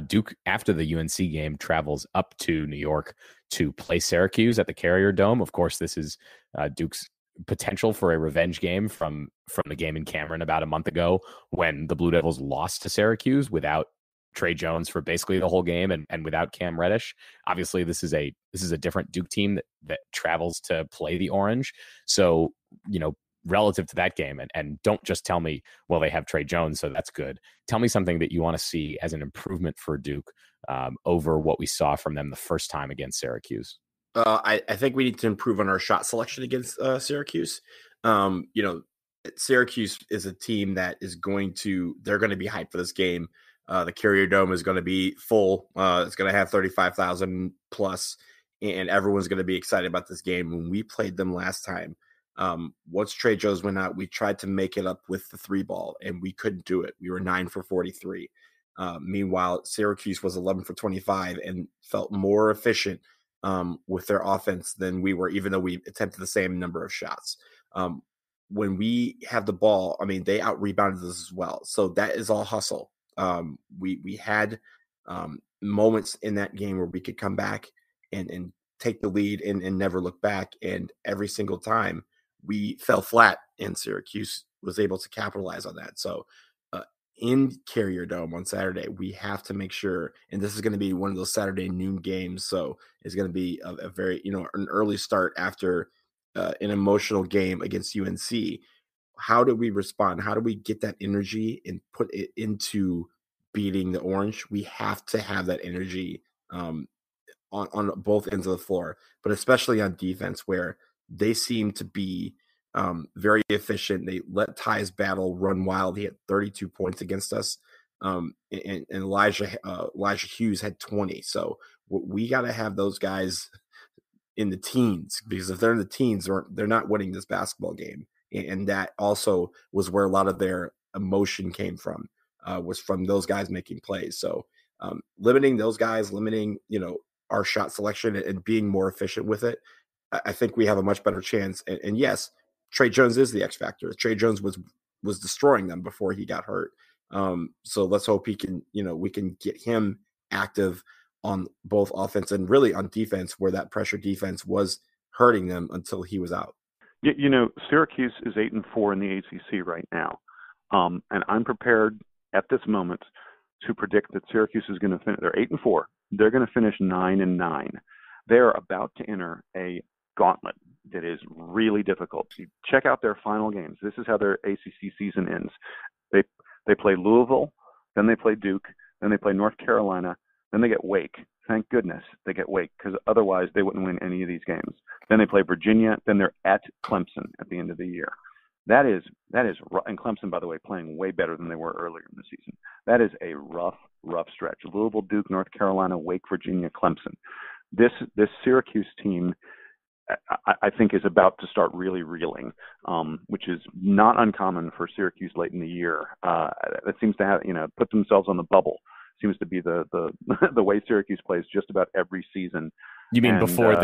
Duke, after the UNC game, travels up to New York to play Syracuse at the Carrier Dome. Of course, this is Duke's potential for a revenge game from the game in Cameron about a month ago when the Blue Devils lost to Syracuse without Trey Jones for basically the whole game and without Cam Reddish. Obviously, this is a different Duke team that travels to play the Orange. So, relative to that game, and don't just tell me, well, they have Trey Jones, so that's good. Tell me something that you want to see as an improvement for Duke over what we saw from them the first time against Syracuse. I think we need to improve on our shot selection against Syracuse. Syracuse is a team that they're going to be hyped for this game. The Carrier Dome is going to be full. It's going to have 35,000 plus, and everyone's going to be excited about this game. When we played them last time, once Trey Jones went out, we tried to make it up with the 3 ball, and we couldn't do it. We were 9 for 43. Meanwhile, Syracuse was 11 for 25 and felt more efficient with their offense than we were, even though we attempted the same number of shots. When we have the ball, they out rebounded us as well. So that is all hustle. We had moments in that game where we could come back and take the lead and never look back. And every single time we fell flat, and Syracuse was able to capitalize on that. So in Carrier Dome on Saturday, we have to make sure, and this is going to be one of those Saturday noon games, so it's going to be a very, an early start after an emotional game against UNC. How do we respond? How do we get that energy and put it into beating the Orange? We have to have that energy on both ends of the floor, but especially on defense, where they seem to be very efficient. They let Ty's Battle run wild. He had 32 points against us. And Elijah Hughes had 20. So we got to have those guys in the teens, because if they're in the teens, they're not winning this basketball game. And that also was where a lot of their emotion came from, was from those guys making plays. So limiting those guys, limiting, our shot selection and being more efficient with it, I think we have a much better chance. And yes, Trey Jones is the X factor. Trey Jones was destroying them before he got hurt. So let's hope he can, we can get him active on both offense and really on defense, where that pressure defense was hurting them until he was out. Syracuse is 8-4 in the ACC right now. And I'm prepared at this moment to predict that Syracuse is going to finish. They're 8-4. They're going to finish 9-9. They're about to enter a gauntlet that is really difficult. You check out their final games. This is how their ACC season ends. They play Louisville, then they play Duke, then they play North Carolina, then they get Wake. Thank goodness they get Wake, because otherwise they wouldn't win any of these games. Then they play Virginia, then they're at Clemson at the end of the year. That is, and Clemson, by the way, playing way better than they were earlier in the season. That is a rough stretch. Louisville, Duke, North Carolina, Wake, Virginia, Clemson. This Syracuse team, I think, is about to start really reeling, which is not uncommon for Syracuse late in the year. That seems to have, put themselves on the bubble. Seems to be the the way Syracuse plays just about every season. You mean before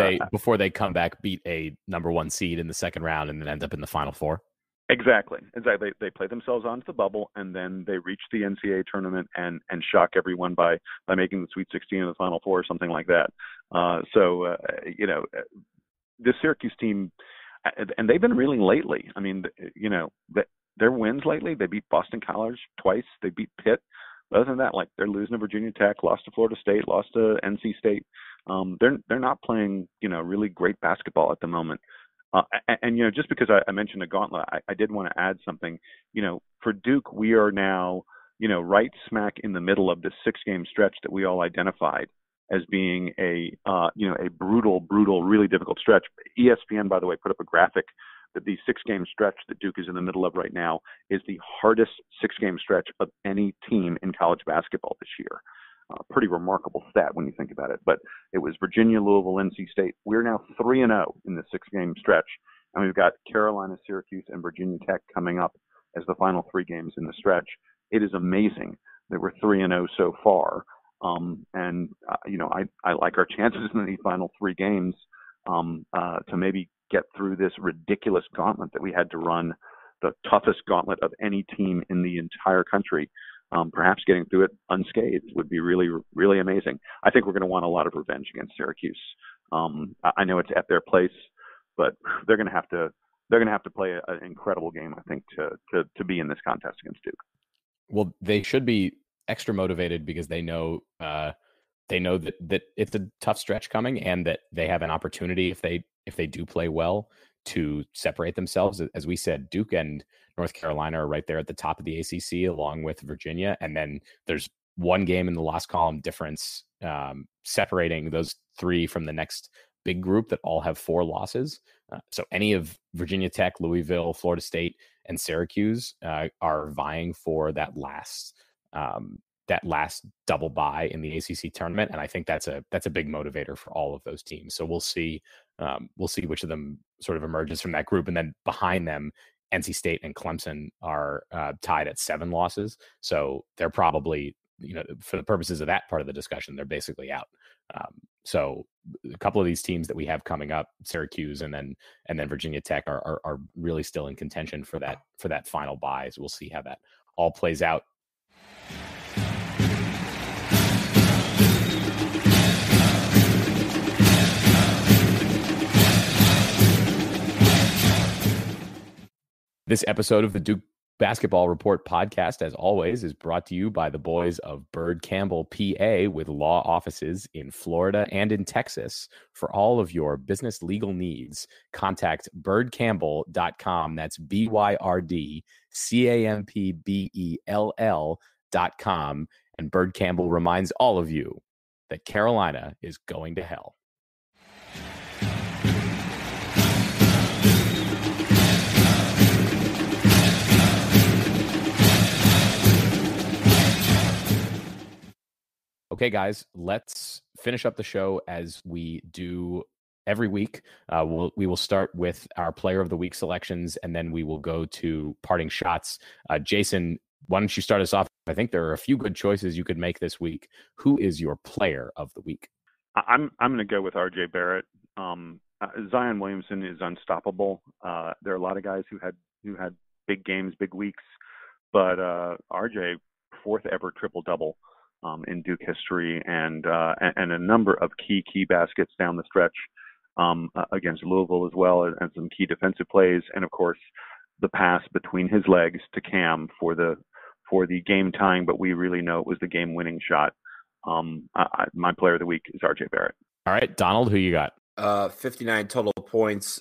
they come back, beat a number 1 seed in the second round, and then end up in the Final Four? Exactly. They play themselves onto the bubble, and then they reach the NCAA tournament and shock everyone by making the Sweet 16 in the Final Four or something like that. This Syracuse team, and they've been reeling lately. I mean, their wins lately, they beat Boston College twice. They beat Pitt. Other than that, they're losing to Virginia Tech, lost to Florida State, lost to NC State. They're not playing, really great basketball at the moment. And just because I mentioned a gauntlet, I did want to add something. For Duke, we are now, right smack in the middle of this 6-game stretch that we all identified as being a brutal, really difficult stretch. ESPN, by the way, put up a graphic that the 6-game stretch that Duke is in the middle of right now is the hardest 6-game stretch of any team in college basketball this year. Pretty remarkable stat when you think about it. But it was Virginia, Louisville, NC State. We're now 3-0 in the 6-game stretch, and we've got Carolina, Syracuse, and Virginia Tech coming up as the final 3 games in the stretch. It is amazing that we're 3-0 so far. I like our chances in the final 3 games to maybe get through this ridiculous gauntlet that we had to run, the toughest gauntlet of any team in the entire country. Perhaps getting through it unscathed would be really, really amazing. I think we're going to want a lot of revenge against Syracuse. I know it's at their place, but they're going to have to play an incredible game, I think, to be in this contest against Duke. Well, they should be extra motivated because they know that it's a tough stretch coming, and that they have an opportunity if they do play well to separate themselves. As we said, Duke and North Carolina are right there at the top of the ACC, along with Virginia. And then there's 1 game in the loss column difference separating those 3 from the next big group that all have 4 losses. So any of Virginia Tech, Louisville, Florida State, and Syracuse are vying for that last double bye in the ACC tournament. And I think that's a big motivator for all of those teams. So we'll see which of them sort of emerges from that group. And then behind them, NC State and Clemson are tied at 7 losses. So they're probably, for the purposes of that part of the discussion, they're basically out. So a couple of these teams that we have coming up, Syracuse and then Virginia Tech, are really still in contention for that final bye. So we'll see how that all plays out. This episode of the Duke Basketball Report podcast, as always, is brought to you by the boys of Bird Campbell, PA, with law offices in Florida and in Texas. For all of your business legal needs, contact birdcampbell.com. That's BYRDCAMPBELL.com. And Bird Campbell reminds all of you that Carolina is going to hell. Okay, guys, let's finish up the show as we do every week. We will start with our player of the week selections, and then we will go to parting shots. Jason, why don't you start us off? I think there are a few good choices you could make this week. Who is your player of the week? I'm going to go with RJ Barrett. Zion Williamson is unstoppable. There are a lot of guys who had big games, big weeks, but RJ, fourth ever triple-double in Duke history, and a number of key baskets down the stretch against Louisville as well, and some key defensive plays, and of course the pass between his legs to Cam for the game tying, but we really know it was the game winning shot. My player of the week is RJ Barrett. All right, Donald, who you got? 59 total points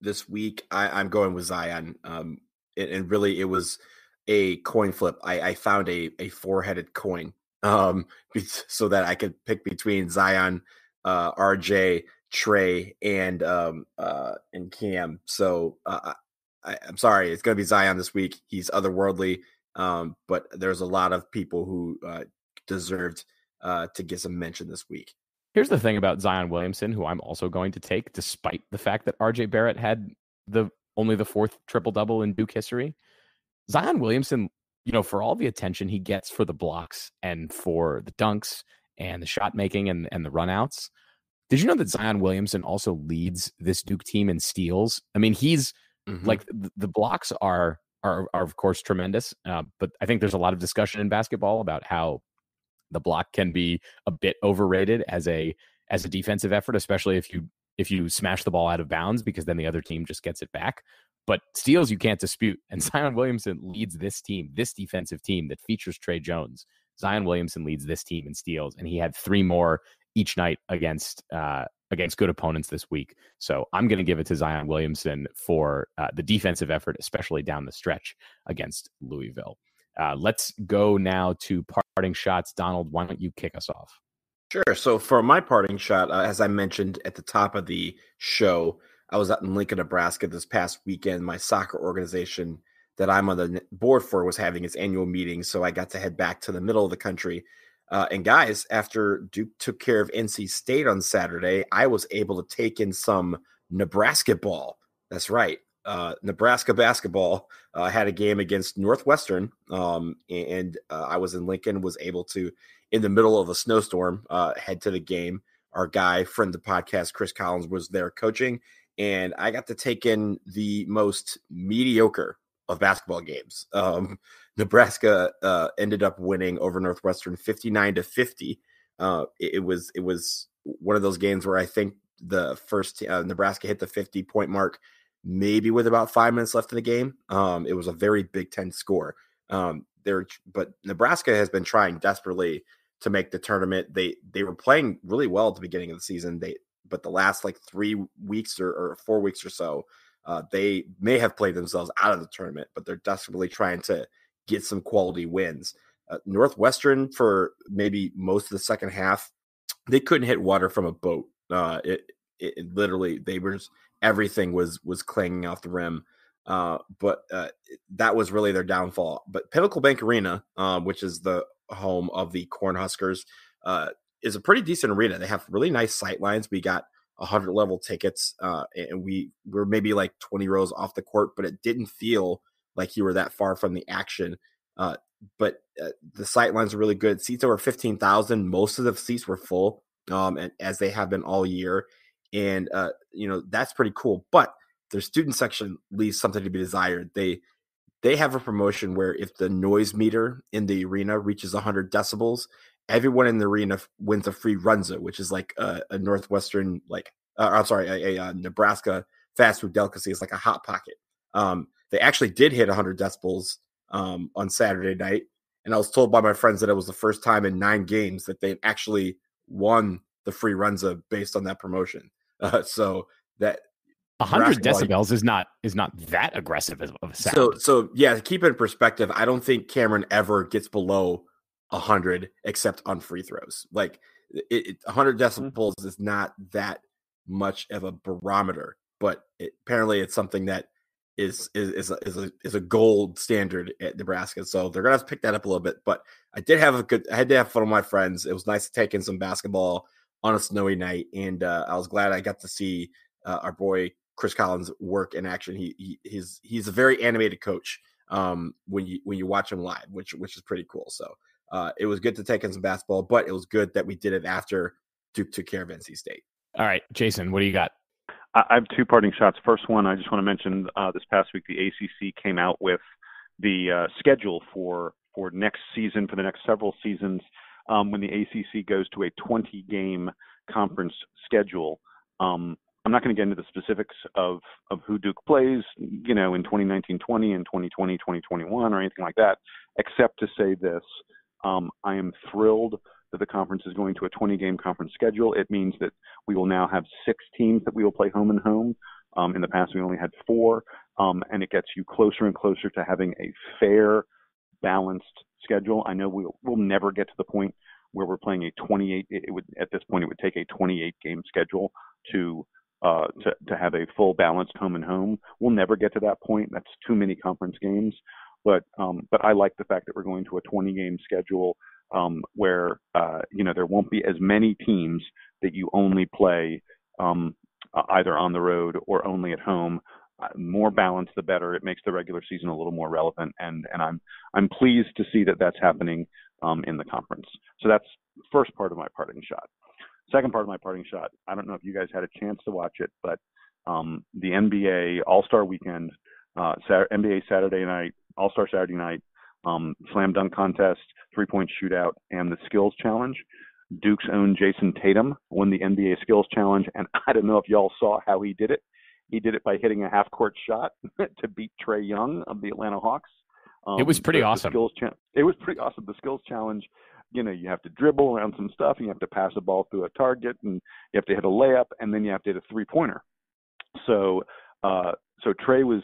this week. I'm going with Zion, and really it was a coin flip. I found a four-headed coin so that I could pick between Zion, RJ, Trey, and Cam. So I'm sorry, it's going to be Zion this week. He's otherworldly, but there's a lot of people who deserved to get some mention this week. Here's the thing about Zion Williamson, who I'm also going to take, despite the fact that RJ Barrett had only the fourth triple-double in Duke history. Zion Williamson, for all the attention he gets for the blocks and for the dunks and the shot making and the runouts, did you know that Zion Williamson also leads this Duke team in steals? I mean, he's like the blocks are of course tremendous, but I think there's a lot of discussion in basketball about how the block can be a bit overrated as a defensive effort, especially if you smash the ball out of bounds, because then the other team just gets it back. But steals you can't dispute. And Zion Williamson leads this team, this defensive team that features Trey Jones. Zion Williamson leads this team in steals, and he had 3 more each night against good opponents this week. So I'm going to give it to Zion Williamson for the defensive effort, especially down the stretch against Louisville. Let's go now to parting shots. Donald, why don't you kick us off? Sure. So for my parting shot, as I mentioned at the top of the show, I was out in Lincoln, Nebraska this past weekend. My soccer organization that I'm on the board for was having its annual meeting, so I got to head back to the middle of the country. And guys, after Duke took care of NC State on Saturday, I was able to take in some Nebraska ball. That's right. Nebraska basketball had a game against Northwestern, and I was in Lincoln, was able to, in the middle of a snowstorm, head to the game. Our guy, friend of the podcast, Chris Collins, was there coaching, and I got to take in the most mediocre of basketball games. Nebraska ended up winning over Northwestern 59-50. It was one of those games where I think the first Nebraska hit the 50-point mark, maybe with about 5 minutes left in the game. It was a very Big Ten score. But Nebraska has been trying desperately to make the tournament. They were playing really well at the beginning of the season. But the last 3 weeks or 4 weeks or so, they may have played themselves out of the tournament, but they're desperately trying to get some quality wins. Northwestern, for maybe most of the second half, they couldn't hit water from a boat. It literally, everything was clanging off the rim. But that was really their downfall. But Pinnacle Bank Arena, which is the home of the Cornhuskers, is a pretty decent arena. They have really nice sight lines. We got 100 level tickets, and we were maybe 20 rows off the court, but it didn't feel like you were that far from the action. But the sight lines are really good. Seats over 15,000. Most of the seats were full, and as they have been all year. And, that's pretty cool. But their student section leaves something to be desired. They have a promotion where if the noise meter in the arena reaches 100 decibels, everyone in the arena wins a free runza, which is like a Northwestern, a Nebraska fast food delicacy. It's like a Hot Pocket. they actually did hit 100 decibels on Saturday night. And I was told by my friends that it was the first time in 9 games that they actually won the free Runza based on that promotion. So that 100 decibels is not that aggressive of a sound. So yeah, to keep it in perspective, I don't think Cameron ever gets below 100 except on free throws. Like 100 decibels is not that much of a barometer, but apparently it's something that is a gold standard at Nebraska. So they're gonna have to pick that up a little bit. But I had to have fun with my friends. It was nice to take in some basketball on a snowy night, and I was glad I got to see our boy Chris Collins work in action. He's a very animated coach when you watch him live, which is pretty cool. So it was good to take in some basketball, but it was good that we did it after Duke took care of NC State. All right, Jason, what do you got? I have 2 parting shots. First one, I just want to mention this past week the ACC came out with the schedule for next season, for the next several seasons, when the ACC goes to a 20-game conference schedule. I'm not going to get into the specifics of who Duke plays, in 2019-20 and 2020-2021 or anything like that, except to say this. I am thrilled that the conference is going to a 20-game conference schedule. It means that we will now have 6 teams that we will play home and home. In the past, we only had 4, and it gets you closer and closer to having a fair, balanced schedule. I know we'll never get to the point where we're playing a 28. At this point, it would take a 28-game schedule to have a full balanced home and home. We'll never get to that point. That's too many conference games. But I like the fact that we're going to a 20-game schedule where there won't be as many teams that you only play either on the road or only at home. More balance, the better. It makes the regular season a little more relevant, and I'm pleased to see that that's happening in the conference. So that's the first part of my parting shot. Second part of my parting shot, I don't know if you guys had a chance to watch it, but the NBA All-Star Weekend, NBA Saturday night, All-Star Saturday night, slam dunk contest, 3-point shootout, and the skills challenge. Duke's own Jason Tatum won the NBA skills challenge, and I don't know if y'all saw how he did it. He did it by hitting a half-court shot to beat Trae Young of the Atlanta Hawks. It was pretty awesome. It was pretty awesome. The skills challenge, you have to dribble around some stuff, you have to pass a ball through a target, and you have to hit a layup, and then you have to hit a three-pointer. So Trae was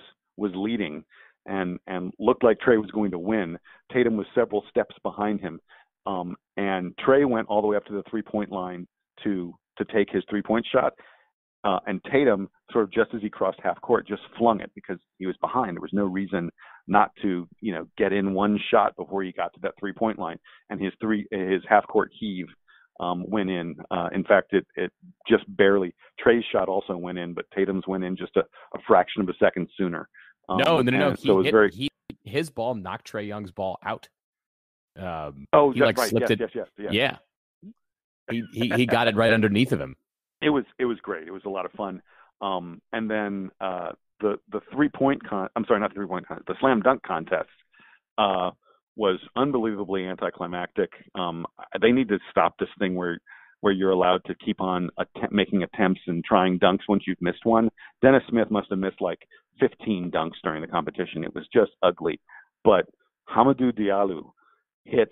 leading and looked like Trae was going to win. Tatum was several steps behind him, and Trae went all the way up to the three-point line to take his three-point shot. And Tatum, sort of just as he crossed half court, just flung it because he was behind. There was no reason not to, get in one shot before he got to that 3-point line. And his half court heave went in. In fact, it just barely. Trae's shot also went in, but Tatum's went in just a fraction of a second sooner. No. So his ball knocked Trae Young's ball out. He slipped it. Yes. Yeah. He got it right underneath of him. It was great. It was a lot of fun. And then the 3-point the slam dunk contest was unbelievably anticlimactic. They need to stop this thing where you're allowed to keep on making attempts and trying dunks once you've missed one. Dennis Smith must have missed like 15 dunks during the competition. It was just ugly. But Hamidou Diallo hit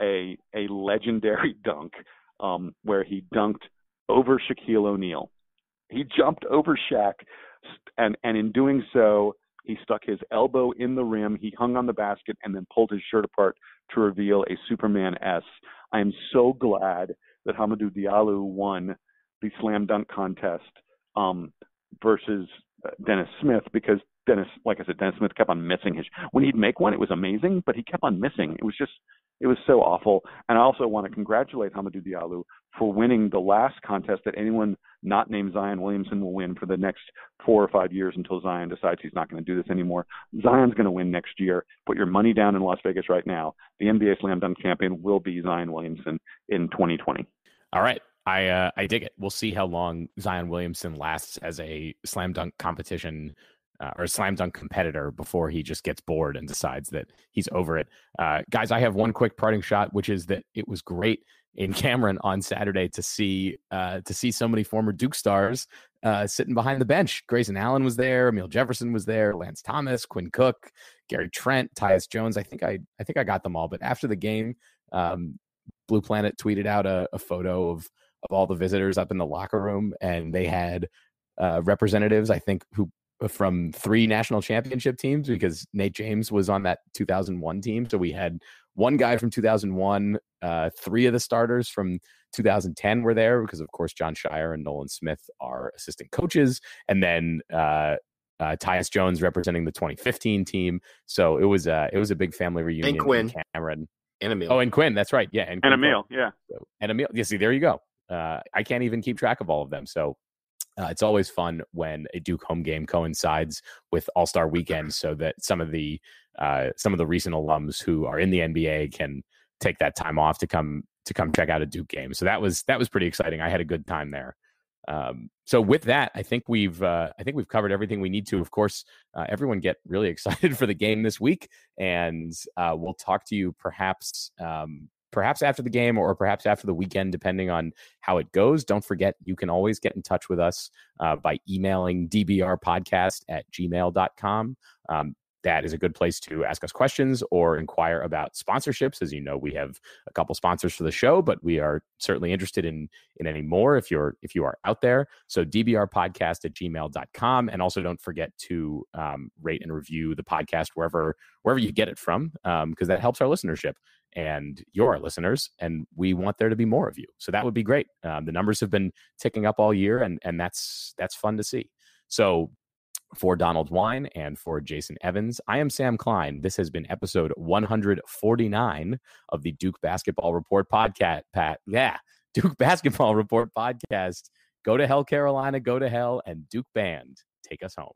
a legendary dunk where he dunked over Shaquille O'Neal. He jumped over Shaq, and in doing so, he stuck his elbow in the rim, he hung on the basket, and then pulled his shirt apart to reveal a Superman S. I am so glad that Hamidou Diallo won the slam dunk contest versus Dennis Smith, because Dennis Smith kept on missing when he'd make one, it was amazing, but he kept on missing. It was so awful. And I also want to congratulate Hamidou Diallo for winning the last contest that anyone not named Zion Williamson will win for the next 4 or 5 years until Zion decides he's not going to do this anymore. Zion's going to win next year. Put your money down in Las Vegas right now. The NBA Slam Dunk champion will be Zion Williamson in 2020. All right. I dig it. We'll see how long Zion Williamson lasts as a slam dunk competition or a slam dunk competitor before he just gets bored and decides that he's over it. Guys, I have one quick parting shot, which is that it was great in Cameron on Saturday to see so many former Duke stars sitting behind the bench. Grayson Allen was there, Emil Jefferson was there, Lance Thomas, Quinn Cook, Gary Trent, Tyus Jones. I think I got them all. But after the game, Blue Planet tweeted out a photo of all the visitors up in the locker room, and they had representatives, I think, who from 3 national championship teams, because Nate James was on that 2001 team. So we had one guy from 2001, 3 of the starters from 2010 were there, because of course John Shire and Nolan Smith are assistant coaches, and then Tyus Jones representing the 2015 team. So it was a big family reunion. And Quinn. In Cameron. And Emil. Oh, and Quinn, that's right. Yeah. And Emil, yeah. And Emil. Yeah, see, there you go. I can't even keep track of all of them. So it's always fun when a Duke home game coincides with All-Star Weekend, so that some of the recent alums who are in the NBA can take that time off to come check out a Duke game. So that was pretty exciting. I had a good time there. So with that, I think we've covered everything we need to. Of course, everyone get really excited for the game this week, and we'll talk to you perhaps after the game or perhaps after the weekend, depending on how it goes. Don't forget, you can always get in touch with us by emailing dbrpodcast@gmail.com. That is a good place to ask us questions or inquire about sponsorships. As you know, we have a couple sponsors for the show, but we are certainly interested in any more if you are out there. So dbrpodcast@gmail.com. And also don't forget to rate and review the podcast wherever you get it from, because that helps our listenership. And you're our listeners, and we want there to be more of you. So that would be great. The numbers have been ticking up all year, and that's fun to see. So for Donald Wine and for Jason Evans, I am Sam Klein. This has been episode 149 of the Duke Basketball Report podcast. Duke Basketball Report podcast. Go to hell, Carolina. Go to hell, and Duke Band, take us home.